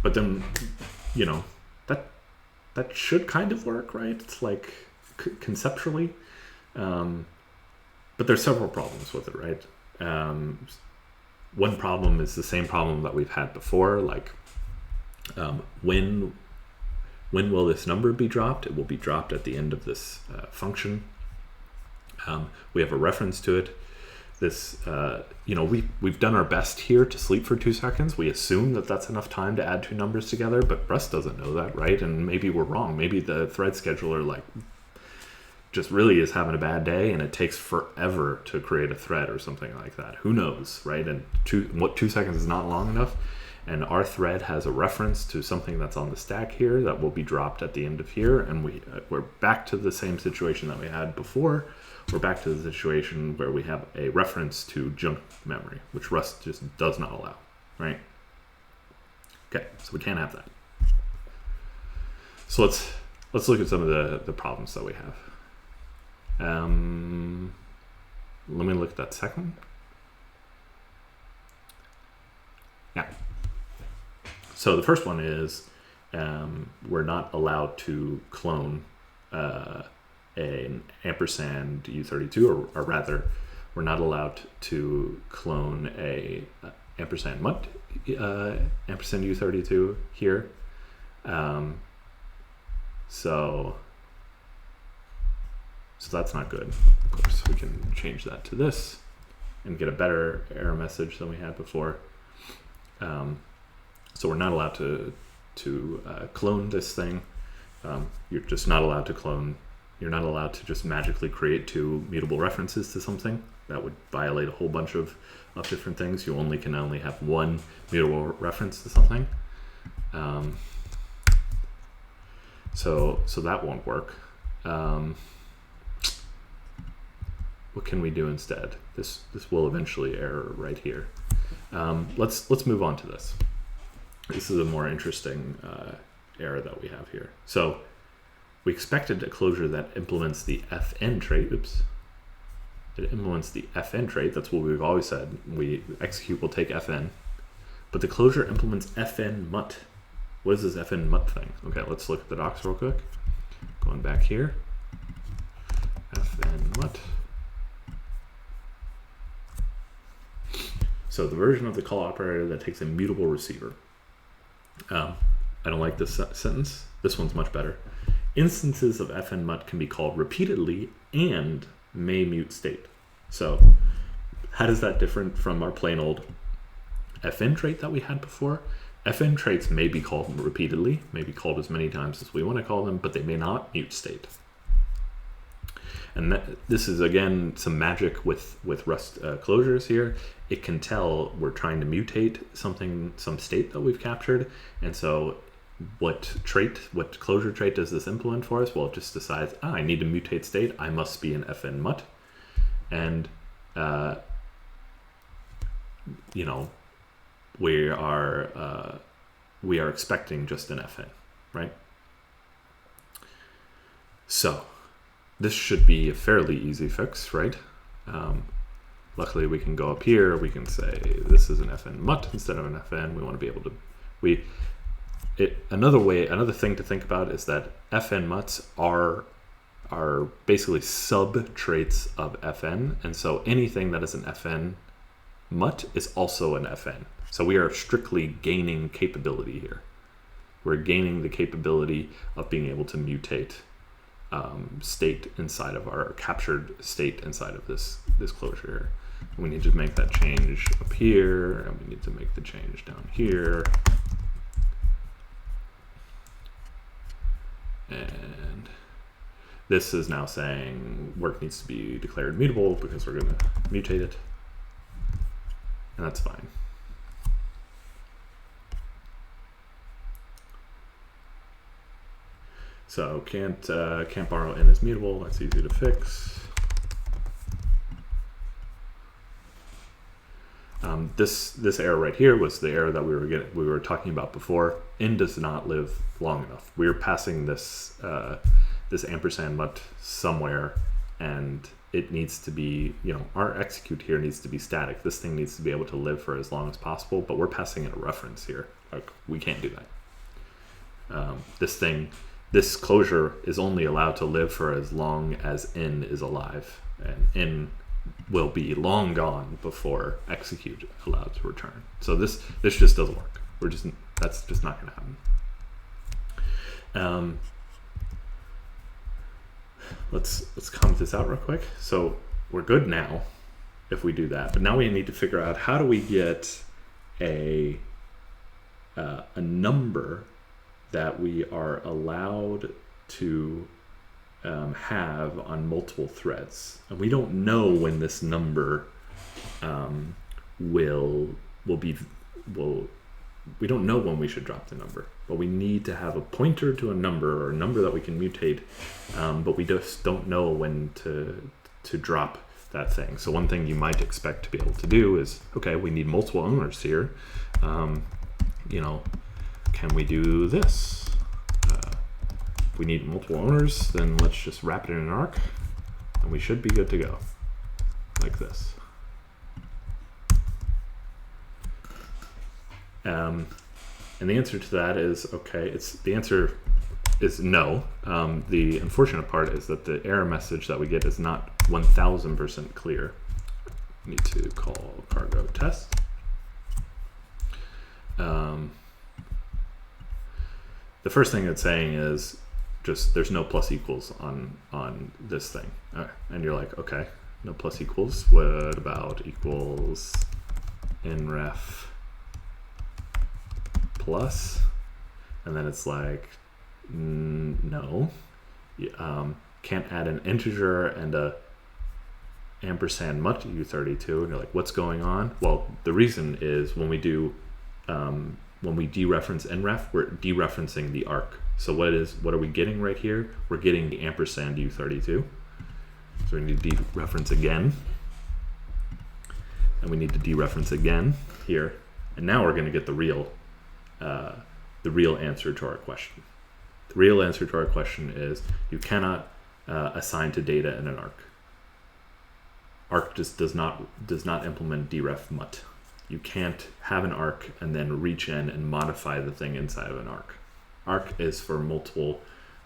Speaker 1: But then, that should kind of work, right? It's conceptually, but there's several problems with it, right? One problem is the same problem that we've had before, when will this number be dropped? It will be dropped at the end of this function. We have a reference to it. This, we've done our best here to sleep for 2 seconds. We assume that that's enough time to add 2 numbers together, but Rust doesn't know that, right? And maybe we're wrong. Maybe the thread scheduler just really is having a bad day, and it takes forever to create a thread or something like that. Who knows, right? And 2 seconds is not long enough. And our thread has a reference to something that's on the stack here that will be dropped at the end of here, and we're back to the same situation that we had before. We're back to the situation where we have a reference to junk memory, which Rust just does not allow, right? Okay, so we can't have that. So let's look at some of the problems that we have. Let me look at that second. Yeah. So the first one is we're not allowed to clone an ampersand U32, or rather, we're not allowed to clone a ampersand ampersand U32 here. So So that's not good. Of course, we can change that to this and get a better error message than we had before. So we're not allowed to clone this thing. You're just not allowed to clone. You're not allowed to just magically create two mutable references to something. That would violate a whole bunch of different things. You can only have one mutable reference to something. So that won't work. What can we do instead? This will eventually error right here. Let's move on to this. This is a more interesting error that we have here. So we expected a closure that implements the fn trait. Oops. It implements the fn trait. That's what we've always said. We execute will take fn. But the closure implements fn mut. What is this fn mut thing? Okay, let's look at the docs real quick. Going back here. Fn mut. So the version of the call operator that takes a mutable receiver. I don't like this sentence. This one's much better. Instances of fn mut can be called repeatedly and may mute state. So how does that differ from our plain old fn trait that we had before? Fn traits may be called repeatedly, may be called as many times as we want to call them, but they may not mute state. And this is, again, some magic with Rust closures here. It can tell we're trying to mutate some state that we've captured. And so what closure trait does this implement for us? Well, it just decides, I need to mutate state. I must be an fn mut. And, we are expecting just an fn, right? So this should be a fairly easy fix, right? Luckily, we can go up here. We can say this is an fn mut instead of an fn. We want to be able to. Another thing to think about is that fn muts are basically sub traits of fn, and so anything that is an fn mut is also an fn. So we are strictly gaining capability here. We're gaining the capability of being able to mutate state inside of our captured state inside of this closure. We need to make that change up here, and we need to make the change down here. And this is now saying work needs to be declared mutable because we're going to mutate it, and that's fine. So can't borrow n as mutable. That's easy to fix. This error right here was the error that we were talking about before. N does not live long enough. We're passing this this ampersand mut somewhere, and it needs to be, our execute here needs to be static. This thing needs to be able to live for as long as possible, but we're passing in a reference here. Like, we can't do that. This closure is only allowed to live for as long as n is alive, and n will be long gone before execute allowed to return. So this just doesn't work. That's just not going to happen. Let's comment this out real quick. So we're good now if we do that, but now we need to figure out how do we get a number that we are allowed to have on multiple threads, and we don't know when this number we don't know when we should drop the number, but we need to have a pointer to a number, or a number that we can mutate, but we just don't know when to drop that thing. So one thing you might expect to be able to do is, okay, we need multiple owners here. Can we do this? If we need multiple owners, then let's just wrap it in an arc, and we should be good to go, like this. And the answer to that is, okay, the answer is no. The unfortunate part is that the error message that we get is not 1000% clear. Need to call cargo test. The first thing it's saying is Just there's no plus equals on this thing. And you're like, okay, no plus equals. What about equals in ref plus? And then it's like, no. Can't add an integer and a ampersand mut-u32. And you're like, what's going on? Well, the reason is when we dereference nref, we're dereferencing the arc. So what are we getting right here? We're getting the ampersand u32. So we need to dereference again. And we need to dereference again here. And now we're going to get the real answer to our question. The real answer to our question is you cannot assign to data in an arc. Arc just does not implement deref mut. You can't have an arc and then reach in and modify the thing inside of an arc. Arc is for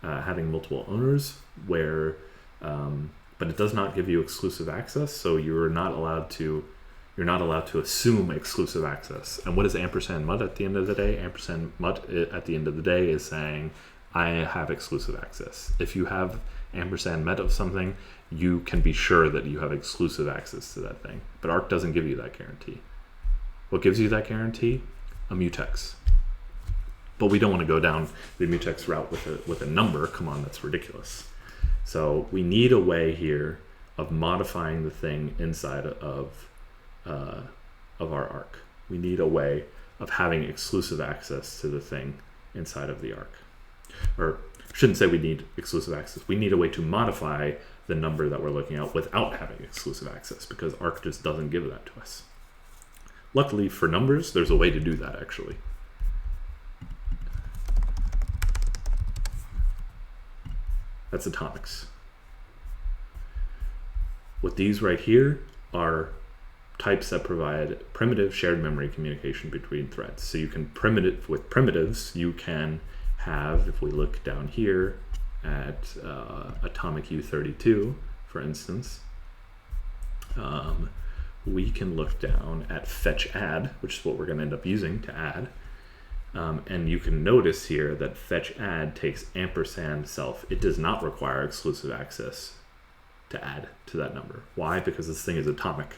Speaker 1: having multiple owners, but it does not give you exclusive access. So you're not allowed to assume exclusive access. And what is ampersand mut at the end of the day? Ampersand mut at the end of the day is saying I have exclusive access. If you have ampersand mut of something, you can be sure that you have exclusive access to that thing. But Arc doesn't give you that guarantee. What gives you that guarantee? A mutex. But we don't want to go down the mutex route with a number. Come on, that's ridiculous. So we need a way here of modifying the thing inside of our arc. We need a way of having exclusive access to the thing inside of the arc. Or I shouldn't say we need exclusive access. We need a way to modify the number that we're looking at without having exclusive access, because Arc just doesn't give that to us. Luckily for numbers, there's a way to do that actually. That's atomics. What these right here are types that provide primitive shared memory communication between threads. So you can with primitives, you can have, if we look down here at atomic U32, for instance, we can look down at fetch add, which is what we're going to end up using to add. And you can notice here that fetch add takes ampersand self. It does not require exclusive access to add to that number. Why? Because this thing is atomic.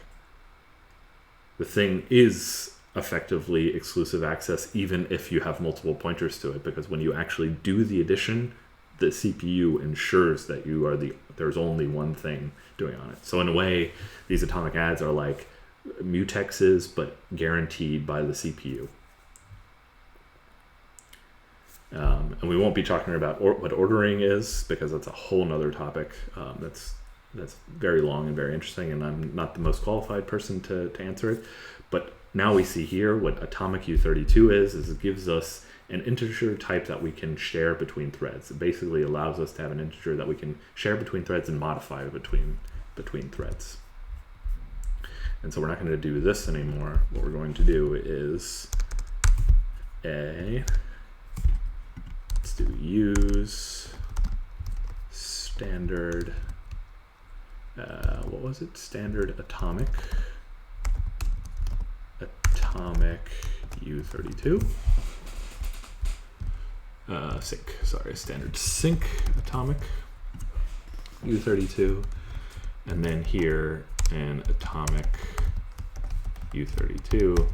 Speaker 1: The thing is effectively exclusive access even if you have multiple pointers to it, because when you actually do the addition, the CPU ensures that there's only one thing doing on it. So in a way, these atomic adds are like mutexes, but guaranteed by the CPU. And we won't be talking about what ordering is, because that's a whole nother topic that's very long and very interesting, and I'm not the most qualified person to answer it. But now we see here what atomic U32 is it gives us an integer type that we can share between threads. It basically allows us to have an integer that we can share between threads and modify between threads. And so we're not going to do this anymore. What we're going to do is let's do use standard, what was it? Standard atomic U32. Standard sync atomic U32, and then here an atomic U32.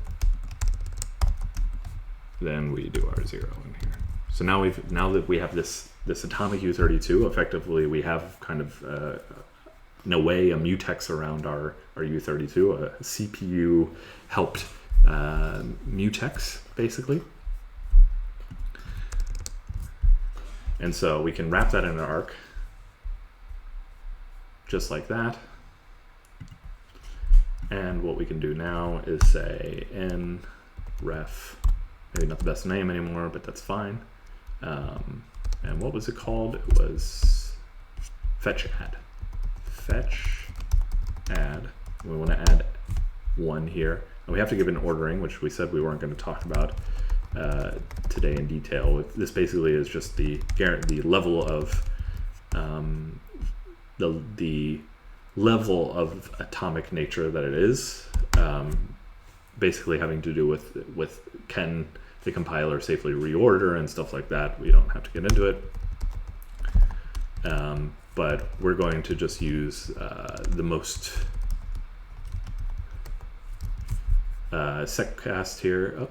Speaker 1: Then we do our 0 in here. So now that we have this atomic U32, effectively we have kind of in a way a mutex around our U32, a CPU helped mutex basically. And so we can wrap that in an arc just like that. And what we can do now is say n ref, maybe not the best name anymore, but that's fine. And what was it called? It was fetch add. Fetch add. We want to add 1 here. And we have to give an ordering, which we said we weren't going to talk about today in detail. This basically is just the level of the level of atomic nature that it is, basically having to do with can the compiler safely reorder and stuff like that. We don't have to get into it. but we're going to just use the most seccast here. Oh.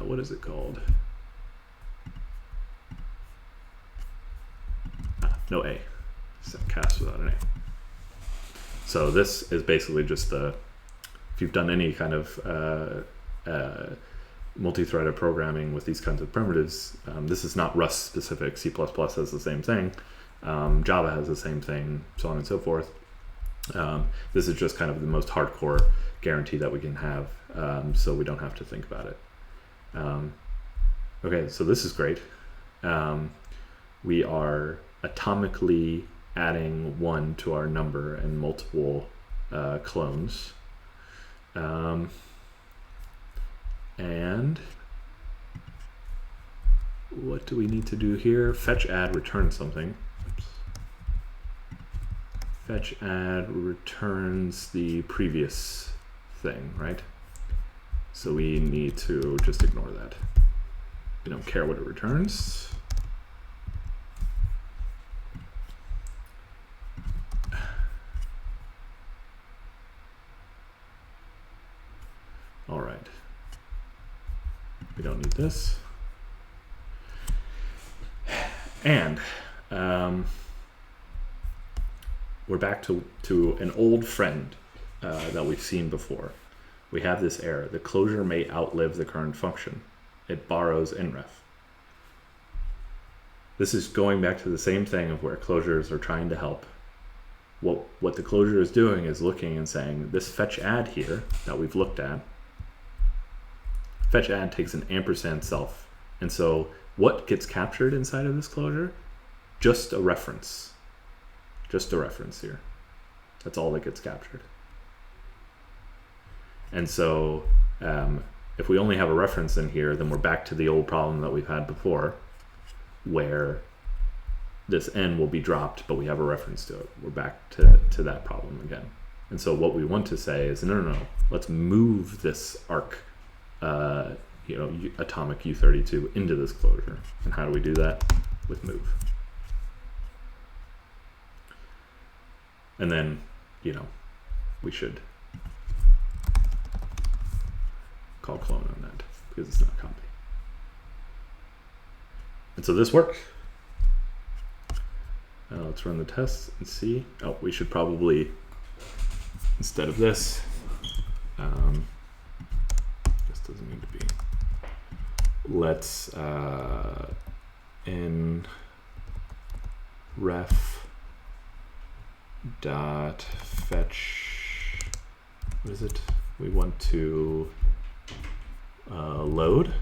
Speaker 1: What is it called? No A. Seccast without an A. So this is basically just if you've done any kind of multi-threaded programming with these kinds of primitives, this is not Rust specific. C++ has the same thing. Java has the same thing, so on and so forth. This is just kind of the most hardcore guarantee that we can have, so we don't have to think about it. Okay, so this is great. We are atomically adding 1 to our number and multiple clones. And what do we need to do here? Fetch add return something. Oops. Fetch add returns the previous thing, right? So we need to just ignore that. We don't care what it returns. All right. We don't need this. And we're back to an old friend that we've seen before. We have this error. The closure may outlive the current function. It borrows inref. This is going back to the same thing of where closures are trying to help. What the closure is doing is looking and saying, this fetch add here that we've looked at, fetch add takes an ampersand self. And so what gets captured inside of this closure? Just a reference. Just a reference here. That's all that gets captured. And so if we only have a reference in here, then we're back to the old problem that we've had before, where this n will be dropped, but we have a reference to it. We're back to that problem again. And so what we want to say is, no, let's move this arc, atomic U32 into this closure. And how do we do that? With move. And then, we should call clone on that because it's not copy. And so this worked. Let's run the test and see. Oh, we should probably, instead of this, this doesn't need to be. Let's in ref dot fetch. What is it? We want to load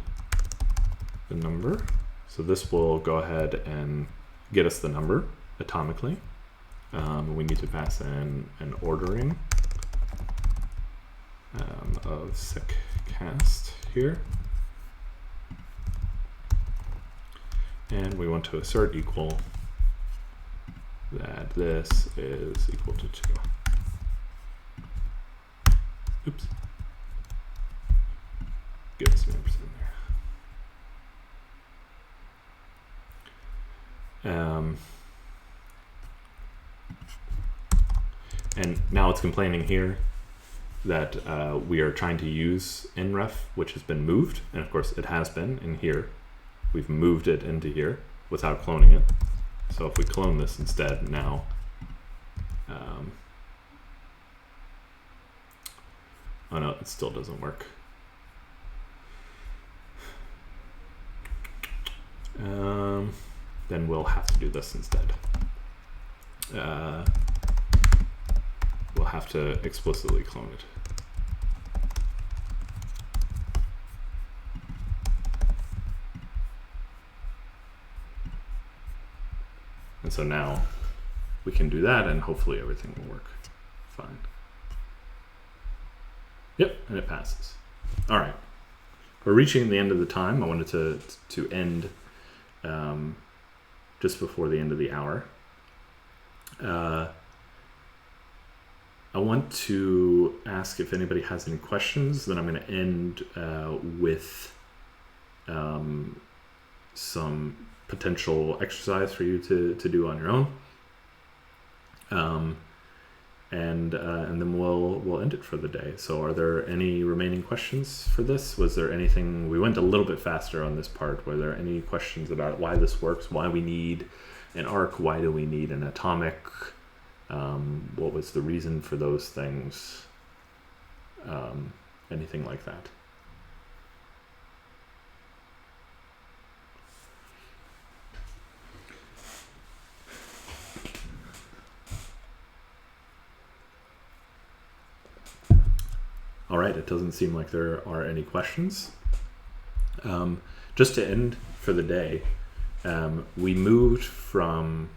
Speaker 1: the number. So this will go ahead and get us the number atomically. We need to pass in an ordering of seccast here. And we want to assert equal that this is equal to 2. Oops. Give us an ampersand there. And now it's complaining here that we are trying to use nref, which has been moved. And of course it has been in here. We've moved it into here without cloning it. So if we clone this instead now, oh no, it still doesn't work. Then we'll have to do this instead. We'll have to explicitly clone it. And so now we can do that and hopefully everything will work fine. Yep, and it passes. All right, we're reaching the end of the time. I wanted to end just before the end of the hour. I I want to ask if anybody has any questions. Then I'm going to end with some potential exercise for you to do on your own. And then we'll end it for the day. So are there any remaining questions for this? Was there anything, we went a little bit faster on this part. Were there any questions about why this works, why we need an arc, why do we need an atomic? What was the reason for those things? Anything like that? All right, it doesn't seem like there are any questions. Just to end for the day, we moved from...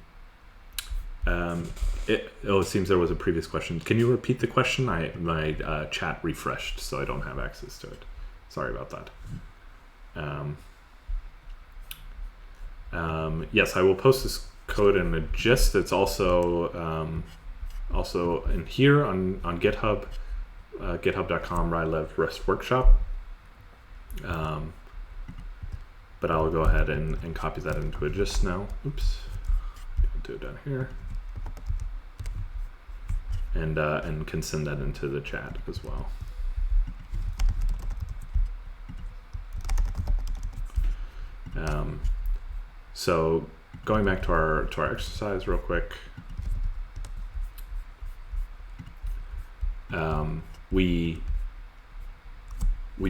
Speaker 1: it seems there was a previous question. Can you repeat the question? My chat refreshed, so I don't have access to it. Sorry about that. Yes, I will post this code in a gist. It's also in here on GitHub. github.com/RyLevRest Workshop. But I'll go ahead and copy that into a gist now. Oops. I'll do it down here. And can send that into the chat as well. So going back to our exercise real quick. We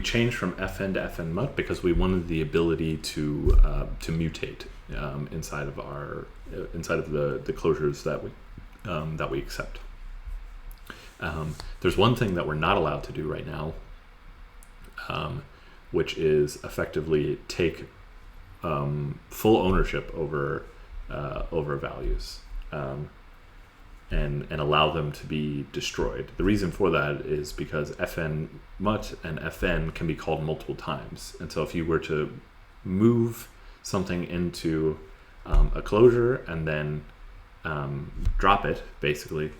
Speaker 1: changed from fn to fn mut because we wanted the ability to mutate inside of the closures that we accept. There's one thing that we're not allowed to do right now, which is effectively take full ownership over values. And allow them to be destroyed. The reason for that is because fn mut and fn can be called multiple times. And so if you were to move something into a closure and then drop it, basically,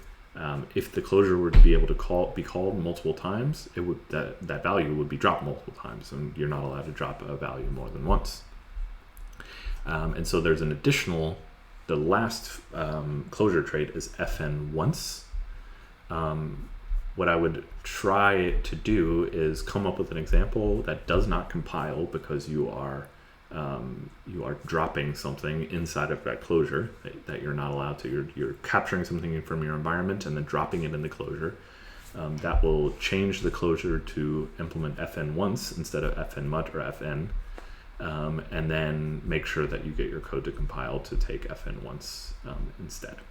Speaker 1: if the closure were to be able to be called multiple times, it would that value would be dropped multiple times, and you're not allowed to drop a value more than once. And so there's an additional. The last closure trait is fn once. What I would try to do is come up with an example that does not compile because you are dropping something inside of that closure that you're not allowed to. You're capturing something from your environment and then dropping it in the closure. That will change the closure to implement fn once instead of fn mut or fn. And then make sure that you get your code to compile to take fn once instead.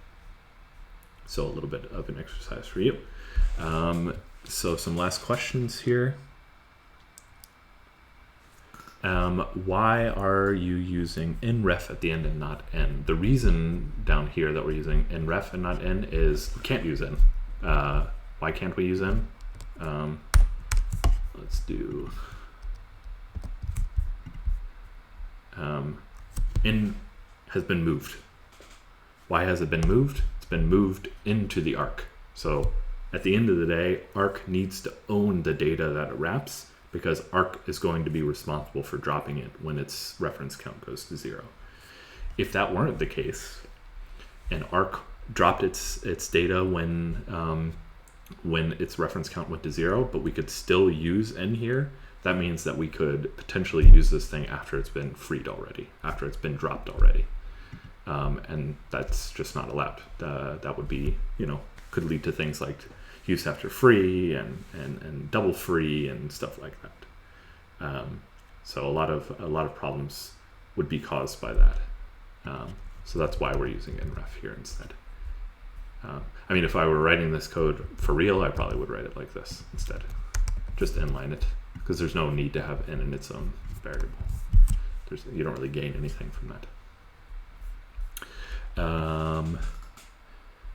Speaker 1: So a little bit of an exercise for you. So some last questions here. Why are you using nref at the end and not n? The reason down here that we're using nref and not n is we can't use n. Why can't we use n? Let's do... n has been moved. Why has it been moved? It's been moved into the arc. So at the end of the day, arc needs to own the data that it wraps because arc is going to be responsible for dropping it when its reference count goes to 0. If that weren't the case, and arc dropped its data when its reference count went to 0, but we could still use n here, that means that we could potentially use this thing after it's been freed already, after it's been dropped already. And that's just not allowed. That would be, could lead to things like use after free and double free and stuff like that. So a lot of problems would be caused by that. So that's why we're using nref here instead. I mean, if I were writing this code for real, I probably would write it like this instead. Just inline it. Because there's no need to have n in its own variable. You don't really gain anything from that.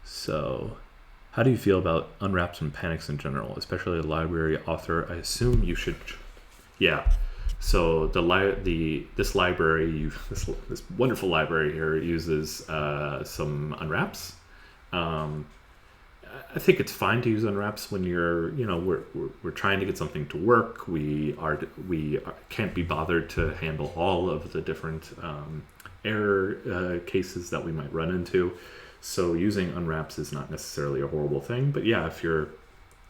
Speaker 1: So how do you feel about unwraps and panics in general, especially the library author? I assume you should... Yeah. So this library, this wonderful library here uses some unwraps. I think it's fine to use unwraps when you're, we're trying to get something to work. We can't be bothered to handle all of the different error cases that we might run into. So using unwraps is not necessarily a horrible thing. But yeah, if you're,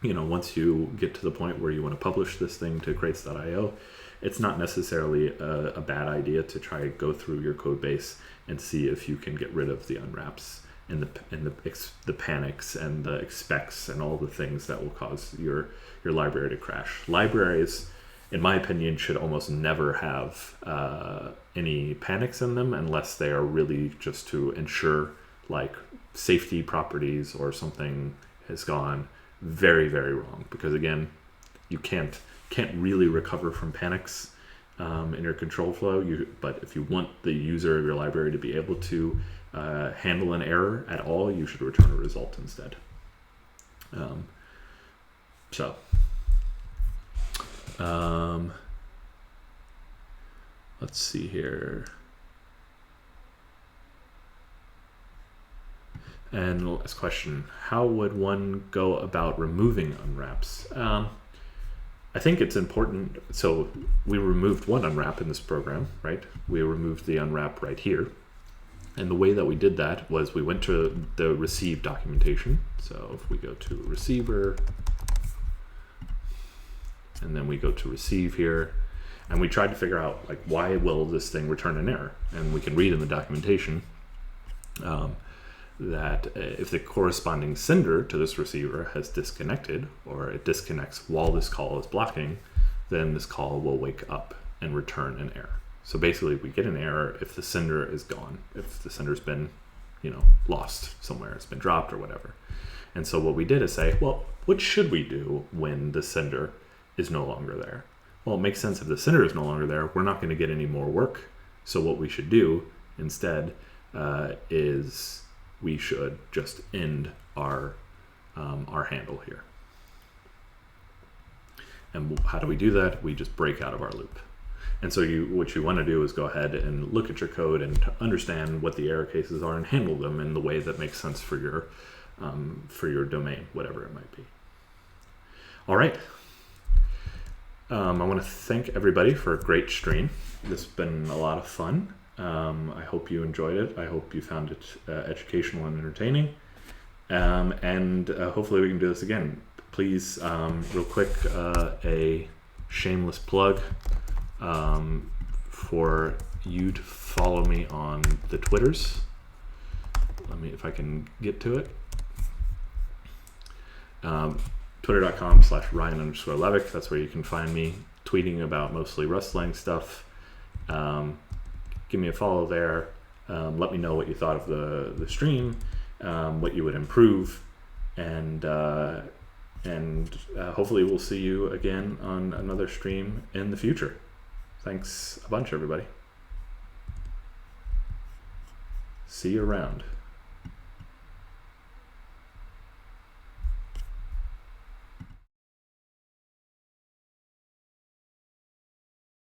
Speaker 1: once you get to the point where you want to publish this thing to crates.io, it's not necessarily a bad idea to try to go through your code base and see if you can get rid of the unwraps and the panics and the expecs and all the things that will cause your library to crash. Libraries, in my opinion, should almost never have any panics in them unless they are really just to ensure like safety properties or something has gone very, very wrong. Because again, you can't really recover from panics in your control flow. But if you want the user of your library to be able to handle an error at all, you should return a result instead. Let's see here. And last question, how would one go about removing unwraps? I think it's important. So we removed one unwrap in this program, right? We removed the unwrap right here. And the way that we did that was we went to the receive documentation. So if we go to receiver, and then we go to receive here, and we tried to figure out like, why will this thing return an error? And we can read in the documentation that if the corresponding sender to this receiver has disconnected, or it disconnects while this call is blocking, then this call will wake up and return an error. So basically we get an error if the sender is gone, if the sender's been, lost somewhere, it's been dropped or whatever. And so what we did is say, well, what should we do when the sender is no longer there? Well, it makes sense if the sender is no longer there, we're not going to get any more work. So what we should do instead is we should just end our handle here. And how do we do that? We just break out of our loop. And so what you want to do is go ahead and look at your code and understand what the error cases are and handle them in the way that makes sense for your domain, whatever it might be. All right. I want to thank everybody for a great stream. This has been a lot of fun. I hope you enjoyed it. I hope you found it educational and entertaining. And hopefully we can do this again. Please, real quick, a shameless plug for you to follow me on the Twitters. Let me, if I can get to it. Twitter.com/Ryan_Levick. That's where you can find me tweeting about mostly Rustlang stuff. Give me a follow there. Let me know what you thought of the stream, what you would improve, and hopefully we'll see you again on another stream in the future. Thanks a bunch, everybody. See you around.